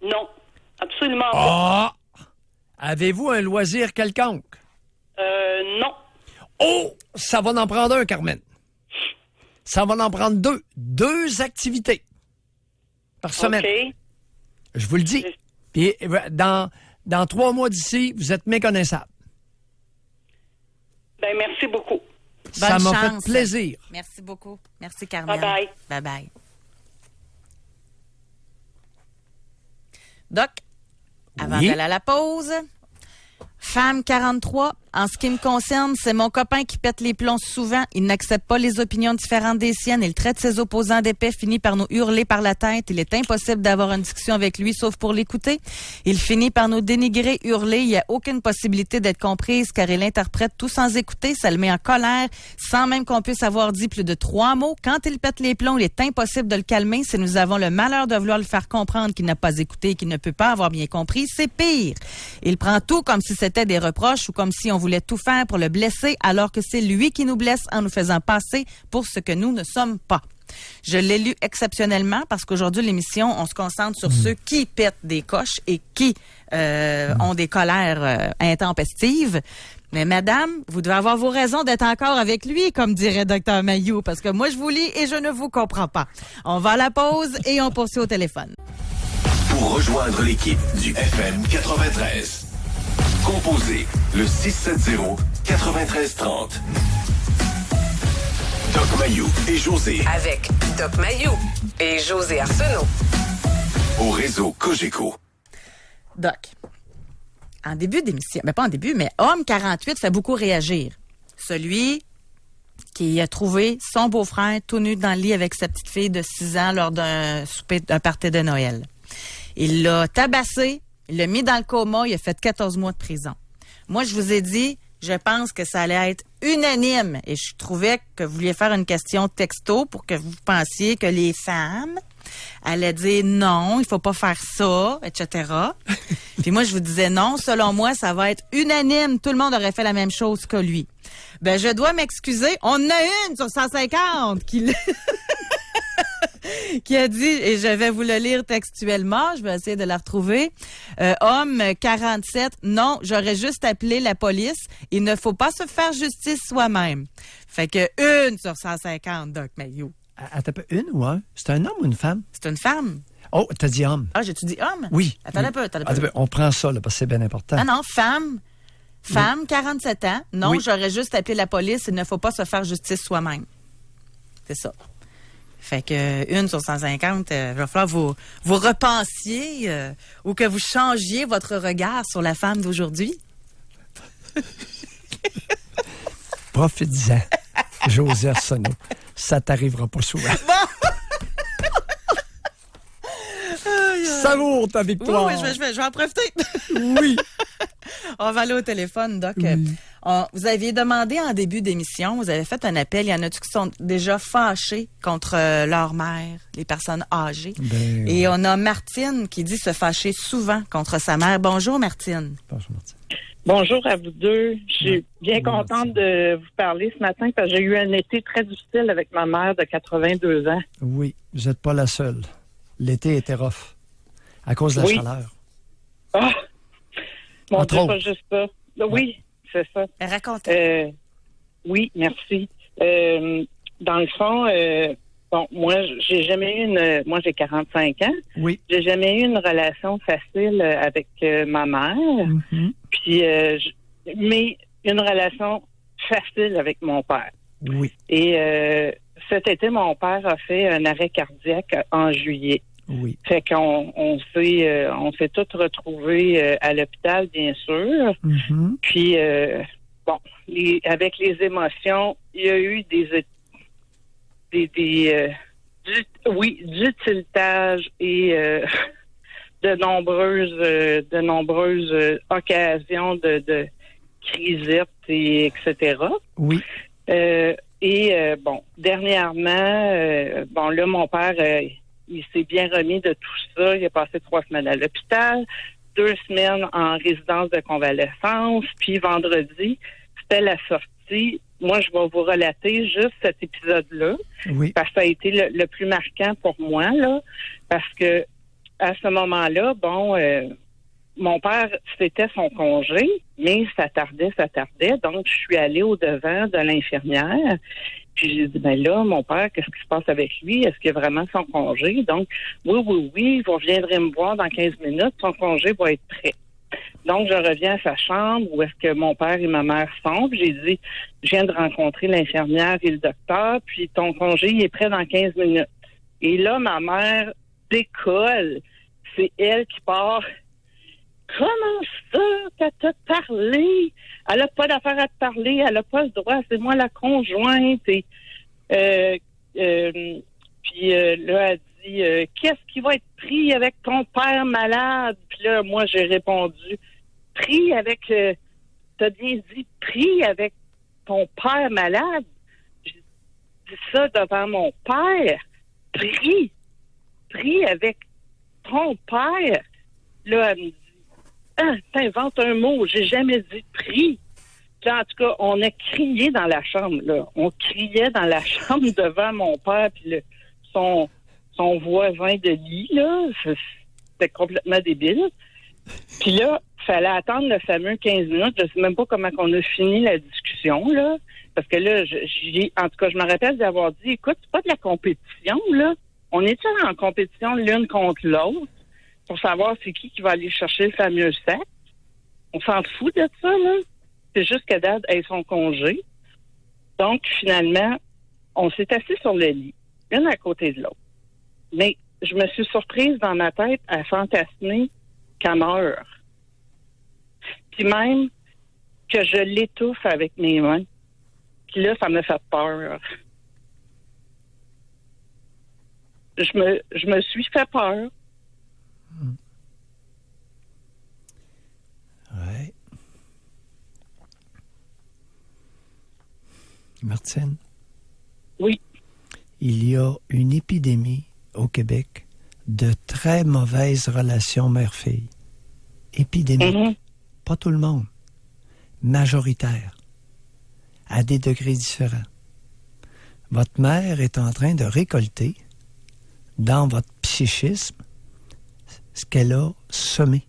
Non, absolument pas. Ah! Avez-vous un loisir quelconque? Non. Oh! Ça va en prendre un, Carmen. Ça va en prendre 2. 2 activités par semaine. OK. Je vous le dis. Puis dans 3 mois d'ici, vous êtes méconnaissable. Merci beaucoup. Ça m'a fait plaisir. Merci beaucoup. Merci, Carmen. Bye-bye. Bye-bye. Doc, avant d'aller à la pause, femme 43, en ce qui me concerne, c'est mon copain qui pète les plombs souvent. Il n'accepte pas les opinions différentes des siennes. Il traite ses opposants d'épais, finit par nous hurler par la tête. Il est impossible d'avoir une discussion avec lui, sauf pour l'écouter. Il finit par nous dénigrer, hurler. Il n'y a aucune possibilité d'être comprise, car il interprète tout sans écouter. Ça le met en colère, sans même qu'on puisse avoir dit plus de 3 mots. Quand il pète les plombs, il est impossible de le calmer. Si nous avons le malheur de vouloir le faire comprendre qu'il n'a pas écouté et qu'il ne peut pas avoir bien compris, c'est pire. Il prend tout comme si c'était des reproches ou comme si on voulait tout faire pour le blesser, alors que c'est lui qui nous blesse en nous faisant passer pour ce que nous ne sommes pas. Je l'ai lu exceptionnellement parce qu'aujourd'hui, l'émission, on se concentre sur ceux qui pètent des coches et qui ont des colères intempestives. Mais madame, vous devez avoir vos raisons d'être encore avec lui, comme dirait Dr Mayou, parce que moi, je vous lis et je ne vous comprends pas. On va à la pause et on poursuit au téléphone. Pour rejoindre l'équipe du FM 93, composez le 670-9330. Doc Mayou et José. Avec Doc Mayou et José Arsenault. Au réseau Cogeco. Doc, en début d'émission, pas en début, mais Homme 48 fait beaucoup réagir. Celui qui a trouvé son beau-frère tout nu dans le lit avec sa petite fille de 6 ans lors d'un souper, d'un party de Noël. Il l'a tabassé, il l'a mis dans le coma, il a fait 14 mois de prison. Moi, je vous ai dit, je pense que ça allait être unanime. Et je trouvais que vous vouliez faire une question texto pour que vous pensiez que les femmes allaient dire non, il faut pas faire ça, etc. Puis moi, je vous disais non, selon moi, ça va être unanime. Tout le monde aurait fait la même chose que lui. Ben, je dois m'excuser. On en a une sur 150 qui a dit, et je vais vous le lire textuellement, je vais essayer de la retrouver. Homme 47, non, j'aurais juste appelé la police. Il ne faut pas se faire justice soi-même. Fait que une sur 150, Doc Mayou. Attends, une ou un? C'est un homme ou une femme? C'est une femme. Oh, t'as dit homme. Ah, j'ai-tu dit homme? Oui. Attends un peu. On prend ça, là, parce que c'est bien important. Ah non, femme. Femme, 47 ans. Non, Oui. j'aurais juste appelé la police. Il ne faut pas se faire justice soi-même. C'est ça. Fait que une sur 150, il va falloir vous repensiez ou que vous changiez votre regard sur la femme d'aujourd'hui. Profites-en, José Arsenault. Ça t'arrivera pas souvent. Savoure ta victoire. Oui, je vais en profiter. Oui. On va aller au téléphone, Doc. Oui. Vous aviez demandé en début d'émission, vous avez fait un appel. Il y en a-tu qui sont déjà fâchés contre leur mère, les personnes âgées? Ben, Et on a Martine qui dit se fâcher souvent contre sa mère. Bonjour, Martine. Bonjour, Martine. Bonjour à vous deux. Je suis bien contente de vous parler ce matin parce que j'ai eu un été très difficile avec ma mère de 82 ans. Oui, vous n'êtes pas la seule. L'été était rough à cause de la chaleur. Ah! Mon Entre Dieu, autres. pas juste ça. Oui, c'est ça. Raconte. Oui, merci. Dans le fond, bon, moi, j'ai jamais eu moi, j'ai 45 ans. Oui. J'ai jamais eu une relation facile avec ma mère. Mm-hmm. Puis, mais une relation facile avec mon père. Oui. Et cet été, mon père a fait un arrêt cardiaque en juillet. Oui. Fait qu'on s'est tous retrouvés à l'hôpital, bien sûr. Mm-hmm. Puis, bon, avec les émotions, il y a eu du tiltage et de nombreuses occasions de crisettes et etc. Oui. Bon, dernièrement, bon, là, mon père, il s'est bien remis de tout ça. Il a passé 3 semaines à l'hôpital, 2 semaines en résidence de convalescence, puis vendredi, c'était la sortie. Moi, je vais vous relater juste cet épisode-là, Oui. parce que ça a été le plus marquant pour moi, là, parce que à ce moment-là, bon, mon père, c'était son congé, mais ça tardait. Donc, je suis allée au-devant de l'infirmière. Puis j'ai dit, ben là, mon père, qu'est-ce qui se passe avec lui? Est-ce qu'il a vraiment son congé? Donc, oui, vous reviendrez me voir dans 15 minutes. Son congé va être prêt. Donc, je reviens à sa chambre où est-ce que mon père et ma mère sont. Puis j'ai dit, je viens de rencontrer l'infirmière et le docteur, puis ton congé, il est prêt dans 15 minutes. Et là, ma mère décolle. C'est elle qui part. Comment ça, qu'elle t'a parlé? Elle n'a pas d'affaire à te parler, elle n'a pas le droit, c'est moi la conjointe. Et, puis là, elle dit, qu'est-ce qui va être pris avec ton père malade? Puis là, moi, j'ai répondu, pris avec, t'as bien dit, pris avec ton père malade? J'ai dit ça devant mon père. Pris avec ton père. Là, elle me dit, ah, t'inventes un mot, j'ai jamais dit prix. Puis en tout cas, on a crié dans la chambre, là. On criait dans la chambre devant mon père puis son voisin de lit, là. C'était complètement débile. Puis là, fallait attendre le fameux 15 minutes. Je sais même pas comment on a fini la discussion, là. Parce que là, en tout cas, je me rappelle d'avoir dit, écoute, c'est pas de la compétition, là. On est en compétition l'une contre l'autre pour savoir c'est qui va aller chercher le fameux sac. On s'en fout de ça, là. C'est juste que Dad ait son congé. Donc, finalement, on s'est assis sur le lit, l'une à côté de l'autre. Mais je me suis surprise dans ma tête à fantasmer qu'elle meurt. Puis même que je l'étouffe avec mes mains. Puis là, ça me fait peur. Je me suis fait peur. Ouais. Martine? Oui. Il y a une épidémie au Québec de très mauvaises relations mère-fille. Épidémie. Pas tout le monde. Majoritaire. À des degrés différents. Votre mère est en train de récolter dans votre psychisme ce qu'elle a semé.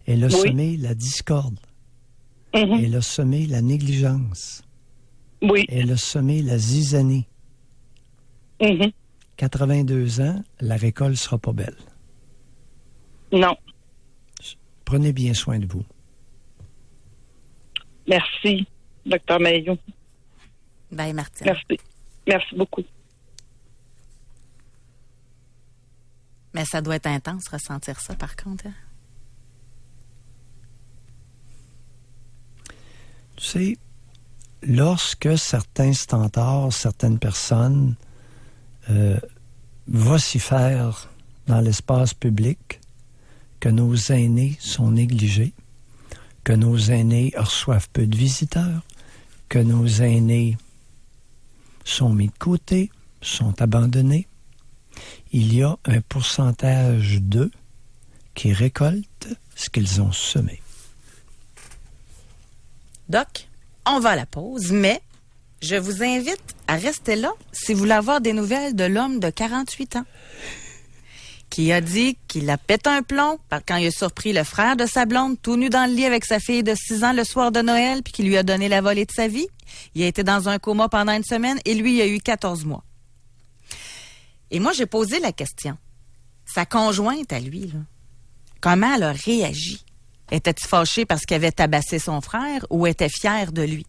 Elle a semé la discorde. Elle a semé la négligence. Oui. Elle a semé la zizanie. 82 ans, la récolte sera pas belle. Non. Prenez bien soin de vous. Merci, Dr. Maillot. Bye, Martine. Merci. Merci beaucoup. Mais ça doit être intense, ressentir ça, par contre. Hein? Tu sais, lorsque certains stentors, certaines personnes vocifèrent dans l'espace public que nos aînés sont négligés, que nos aînés reçoivent peu de visiteurs, que nos aînés sont mis de côté, sont abandonnés, il y a un pourcentage d'eux qui récoltent ce qu'ils ont semé. Doc, on va à la pause, mais je vous invite à rester là si vous voulez avoir des nouvelles de l'homme de 48 ans qui a dit qu'il a pété un plomb quand il a surpris le frère de sa blonde tout nu dans le lit avec sa fille de 6 ans le soir de Noël puis qui lui a donné la volée de sa vie. Il a été dans un coma pendant une semaine et lui, il a eu 14 mois. Et moi, j'ai posé la question. Sa conjointe à lui, là, comment elle a réagi? Était-elle fâchée parce qu'il avait tabassé son frère ou était fière de lui?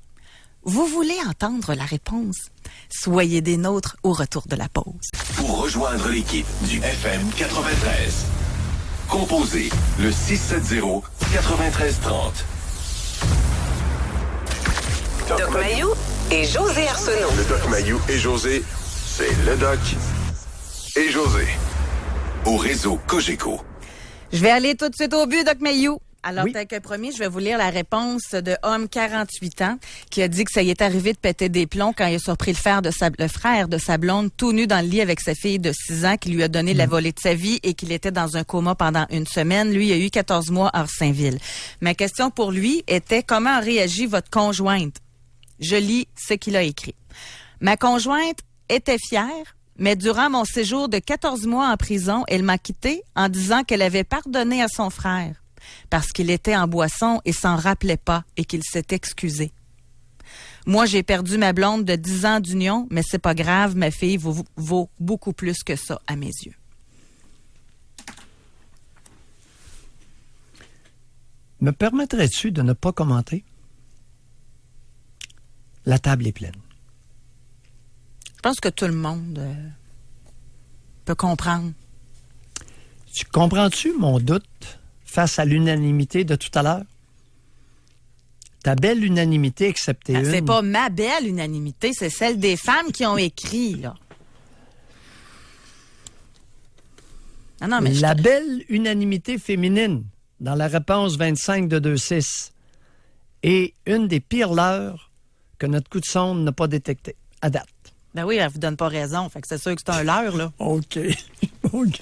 Vous voulez entendre la réponse? Soyez des nôtres au retour de la pause. Pour rejoindre l'équipe du FM 93, composez le 670-9330. Doc Mayou et José Arsenault. Le Doc Mayou et José, c'est le Doc et José. Au réseau Cogeco. Je vais aller tout de suite au but, Doc Mayou. Alors, Oui. tel que promis, je vais vous lire la réponse de homme 48 ans qui a dit que ça y est arrivé de péter des plombs quand il a surpris le frère de sa blonde tout nu dans le lit avec sa fille de 6 ans qui lui a donné la volée de sa vie et qu'il était dans un coma pendant une semaine. Lui, il a eu 14 mois hors Saint-Ville. Ma question pour lui était comment a réagi votre conjointe? Je lis ce qu'il a écrit. Ma conjointe était fière, mais durant mon séjour de 14 mois en prison, elle m'a quitté en disant qu'elle avait pardonné à son frère parce qu'il était en boisson et s'en rappelait pas et qu'il s'est excusé. Moi, j'ai perdu ma blonde de 10 ans d'union, mais c'est pas grave, ma fille vaut beaucoup plus que ça à mes yeux. Me permettrais-tu de ne pas commenter? La table est pleine. Je pense que tout le monde peut comprendre. Tu comprends-tu mon doute face à l'unanimité de tout à l'heure? Ta belle unanimité, excepté une... C'est pas ma belle unanimité, c'est celle des femmes qui ont écrit, là. Non, mais La belle unanimité féminine dans la réponse 25 de 2-6 est une des pires leurres que notre coup de sonde n'a pas détectées à date. Ben oui, elle vous donne pas raison, fait que c'est sûr que c'est un leurre, là. OK. OK.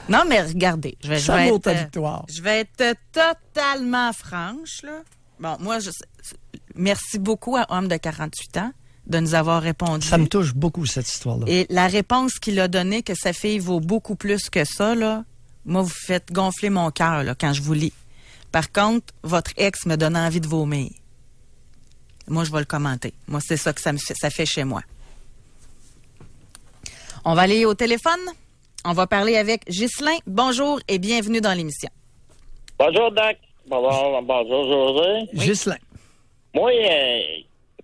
Non, mais regardez, je vais Ça vaut être, ta victoire. je vais être totalement franche, là. Bon, moi, merci beaucoup à Homme de 48 ans de nous avoir répondu. Ça me touche beaucoup, cette histoire-là. Et la réponse qu'il a donnée, que sa fille vaut beaucoup plus que ça, là, moi, vous faites gonfler mon cœur, là, quand je vous lis. Par contre, votre ex me donne envie de vomir. Moi, je vais le commenter. Moi, c'est ça que ça fait chez moi. On va aller au téléphone. On va parler avec Ghislain. Bonjour et bienvenue dans l'émission. Bonjour, Doc. Bonjour, José. Ghislain. Moi,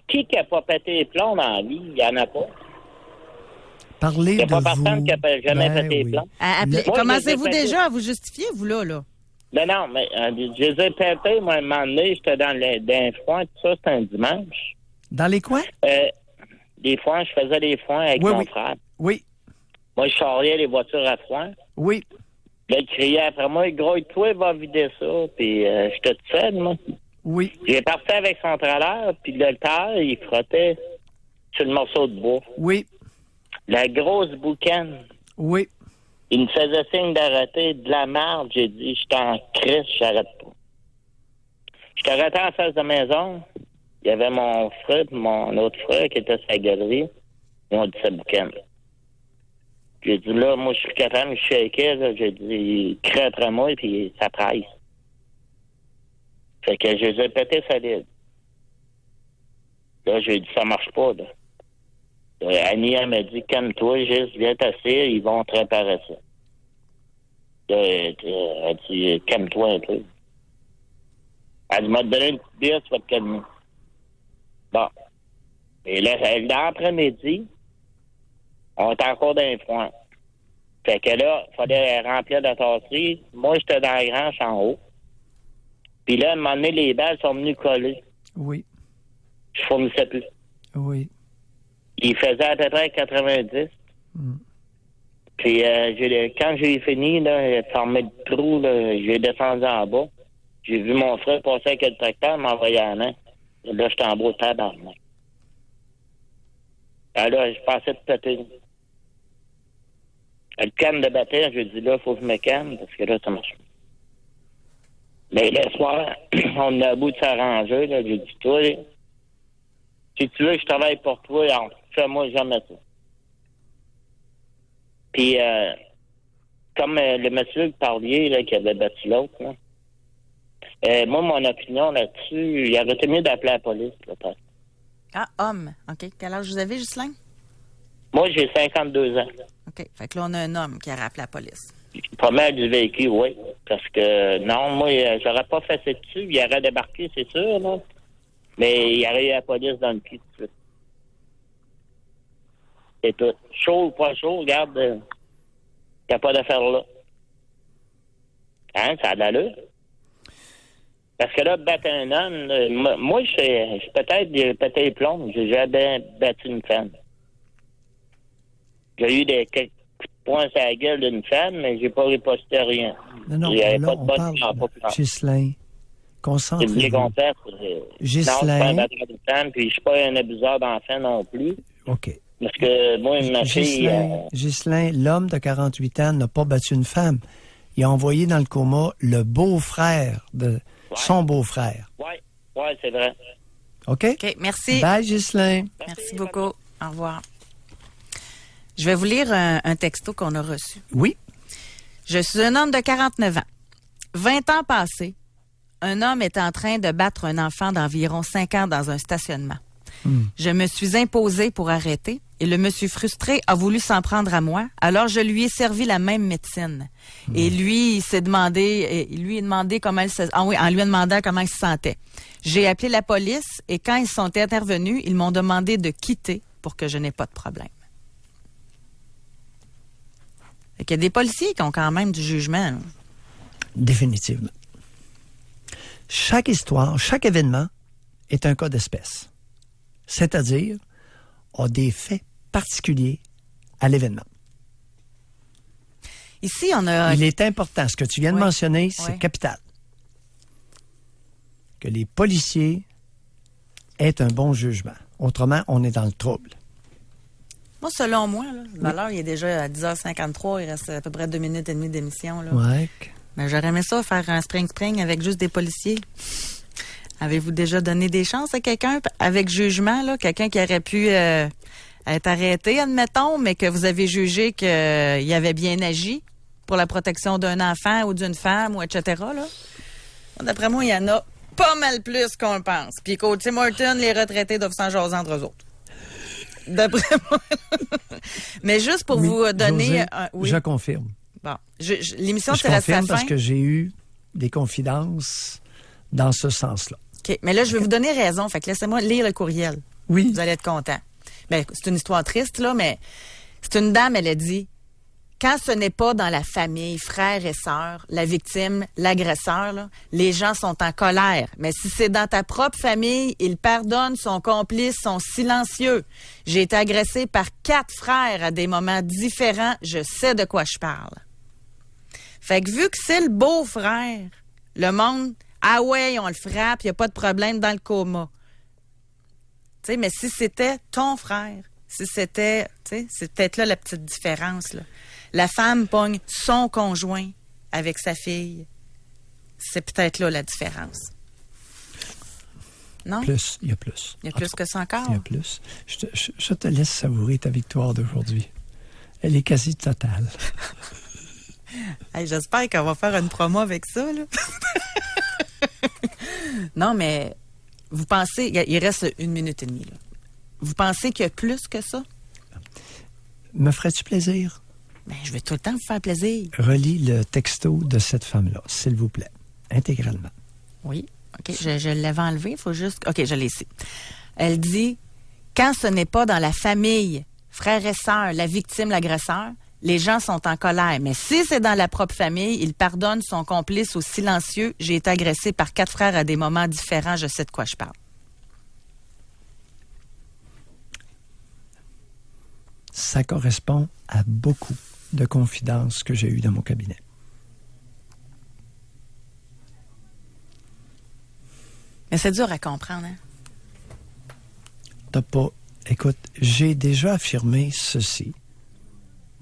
qui n'a pas pété les plombs dans la vie? Il n'y en a pas. Parlez Il n'y a de pas vous. personne qui n'a jamais pété les plombs. Moi, Commencez-vous je les ai déjà à vous justifier, vous, là? Non, mais je les ai pétés, moi, un moment donné, j'étais dans un foin, tout ça, c'était un dimanche. Dans les coins? Des foins, je faisais des foins avec mon frère. Oui. Moi, je charriais les voitures à foin. Oui. Là, il criait après moi, gros, toi, va vider ça. Puis, j'étais tout seul, moi. Oui. J'ai parti avec son trailer, puis le terre, il frottait sur le morceau de bois. Oui. La grosse boucane. Oui. Il me faisait signe d'arrêter, de la merde. J'ai dit, je suis en crise, j'arrête pas. Je suis arrêté en face de la maison. Il y avait mon frère et mon autre frère qui était sur la galerie. Ils ont dit, c'est boucane. J'ai dit, là, moi, je suis capable, je suis shaké, là. J'ai dit, il crie après moi, puis ça presse. Fait que je les ai pétés solides. Là, j'ai dit, ça marche pas, là. Annie, elle m'a dit, calme-toi, juste viens t'asseoir, ils vont te réparer ça. Là, elle dit, calme-toi un peu. Elle m'a donné une petite bière, tu vas te calmer. Bon. Et là, l'après-midi, on était encore dans les froids. Fait que là, il fallait remplir la tasserie. Moi, j'étais dans la grange en haut. Puis là, à un moment donné, les balles sont venues coller. Oui. Je fournissais plus. Oui. Il faisait à peu près 90. Puis quand j'ai fini, là, formé le trou, là, j'ai descendu en bas. J'ai vu mon frère passer avec le tracteur, m'envoyer la main. Et là, j'étais en bas de terre dans le main. Alors, je pensais de péter. Le canne de bataille, j'ai dit là, il faut que je me calme, parce que là, ça marche. Mais le soir, on a à bout de s'arranger, là. J'ai dit, toi, si tu veux que je travaille pour toi, alors, fais-moi jamais ça. Puis, comme le monsieur que parliez, là, qui avait battu l'autre, là, moi, mon opinion là-dessus, il aurait été mieux d'appeler la police, là, peut-être. Ah, homme. OK. Quel âge vous avez, Ghislain? Moi, j'ai 52 ans. OK. Fait que là, on a un homme qui a rappelé la police. Pas mal du véhicule, oui. Parce que, non, moi, j'aurais pas fait ça dessus. Il aurait débarqué, c'est sûr, là. Mais il y aurait eu la police dans le cul tout de suite. C'est tout. Chaud ou pas chaud, regarde, il n'y a pas d'affaire là. Hein, ça a de l'allure. Parce que là, battre un homme, là, moi, je peut-être pété les plombs. J'ai jamais battu une femme. J'ai eu quelques points sur la gueule d'une femme, mais j'ai pas riposté à rien. Non, là, on parle, Ghislain, concentrez-vous. Ghislain. Non, je suis pas un batteur de femme, puis je suis pas un abuseur d'enfants non plus. OK. Parce que moi, ma fille... Ghislain, l'homme de 48 ans n'a pas battu une femme. Il a envoyé dans le coma le beau-frère de son beau-frère. Oui, c'est vrai. OK? OK, merci. Bye, Ghislain. Merci beaucoup. Au revoir. Je vais vous lire un texto qu'on a reçu. Oui. Je suis un homme de 49 ans. 20 ans passés, un homme est en train de battre un enfant d'environ 5 ans dans un stationnement. Je me suis imposé pour arrêter et le monsieur frustré a voulu s'en prendre à moi. Alors, je lui ai servi la même médecine. Et lui, il lui a demandé comment il se... en lui demandant comment il se sentait. J'ai appelé la police et quand ils sont intervenus, ils m'ont demandé de quitter pour que je n'ai pas de problème. Fait qu'il y a des policiers qui ont quand même du jugement. Là. Définitivement. Chaque histoire, chaque événement est un cas d'espèce. C'est-à-dire, a des faits particuliers à l'événement. Ici, on a... Il est important, ce que tu viens de mentionner, c'est capital. Que les policiers aient un bon jugement. Autrement, on est dans le trouble. Moi, selon moi, là, l'heure, il est déjà à 10h53, il reste à peu près 2 minutes et demie d'émission. Ouais. Mais j'aurais aimé ça, faire un spring avec juste des policiers. Avez-vous déjà donné des chances à quelqu'un avec jugement, là, quelqu'un qui aurait pu être arrêté, admettons, mais que vous avez jugé qu'il avait bien agi pour la protection d'un enfant ou d'une femme, ou etc., là? D'après moi, il y en a pas mal plus qu'on le pense. Puis côté Martin, les retraités doivent s'en jaser entre eux autres. D'après moi. Mais juste pour vous donner... José, je confirme. Bon, l'émission tire à sa fin. Je confirme parce que j'ai eu des confidences dans ce sens-là. OK, mais là, je vais vous donner raison. Fait que laissez-moi lire le courriel. Oui. Vous allez être content. Ben, c'est une histoire triste, là, mais c'est une dame, elle a dit, quand ce n'est pas dans la famille, frères et sœurs, la victime, l'agresseur, là, les gens sont en colère. Mais si c'est dans ta propre famille, ils pardonnent, sont complices, sont silencieux. J'ai été agressée par 4 frères à des moments différents. Je sais de quoi je parle. Fait que vu que c'est le beau-frère, le monde Ah ouais, on le frappe, il n'y a pas de problème dans le coma. Tu sais, mais si c'était ton frère, si c'était, tu sais, c'est peut-être là la petite différence, là. La femme pogne son conjoint avec sa fille. C'est peut-être là la différence. Non? Plus, il y a plus. Il y a plus que ça encore? Il y a plus. Je te laisse savourer ta victoire d'aujourd'hui. Elle est quasi totale. Hey, j'espère qu'on va faire une promo avec ça, là. Non, mais vous pensez... Il reste 1 minute et demie, là. Vous pensez qu'il y a plus que ça? Me ferais-tu plaisir? Ben, je vais tout le temps vous faire plaisir. Relis le texto de cette femme-là, s'il vous plaît, intégralement. Oui. OK, je l'avais enlevé, il faut juste... OK, je l'ai ici. Elle dit, quand ce n'est pas dans la famille, frères et sœurs, la victime, l'agresseur, les gens sont en colère. Mais si c'est dans la propre famille, ils pardonnent, sont complices ou silencieux. J'ai été agressée par 4 frères à des moments différents, je sais de quoi je parle. Ça correspond à beaucoup de confidences que j'ai eues dans mon cabinet. Mais c'est dur à comprendre, hein? T'as pas... Écoute, j'ai déjà affirmé ceci,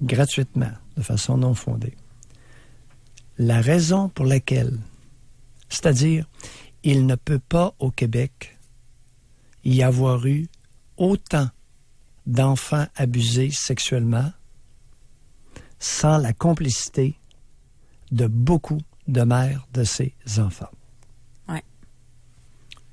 gratuitement, de façon non fondée. La raison pour laquelle, c'est-à-dire, il ne peut pas au Québec y avoir eu autant d'enfants abusés sexuellement sans la complicité de beaucoup de mères de ces enfants. Oui.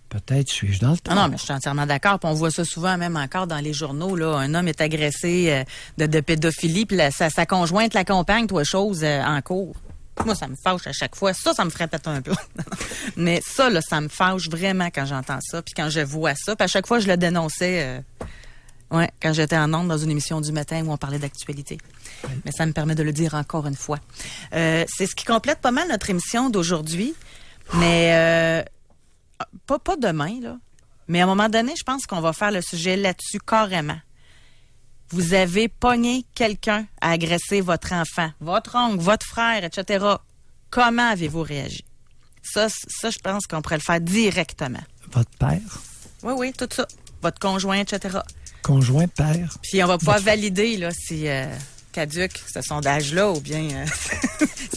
Peut-être suis-je dans le temps. Non, mais je suis entièrement d'accord. Puis on voit ça souvent, même encore dans les journaux. Là, un homme est agressé de pédophilie, puis sa conjointe l'accompagne, toi, chose, en cours. Moi, ça me fâche à chaque fois. Ça me ferait péter un peu. Mais ça, là, ça me fâche vraiment quand j'entends ça, puis quand je vois ça. Puis à chaque fois, je le dénonçais... Oui, quand j'étais en ondes dans une émission du matin où on parlait d'actualité. Oui. Mais ça me permet de le dire encore une fois. C'est ce qui complète pas mal notre émission d'aujourd'hui. Mais pas demain, là. Mais à un moment donné, je pense qu'on va faire le sujet là-dessus carrément. Vous avez pogné quelqu'un à agresser votre enfant, votre oncle, votre frère, etc. Comment avez-vous réagi? Ça, je pense qu'on pourrait le faire directement. Votre père? Oui, tout ça. Votre conjoint, etc. Conjoint, père. Puis on va pouvoir valider là, si caduque ce sondage-là ou bien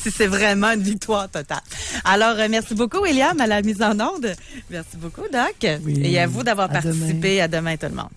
si c'est vraiment une victoire totale. Alors, merci beaucoup, William, à la mise en onde. Merci beaucoup, Doc. Oui, et à vous d'avoir participé. Demain. À demain, tout le monde.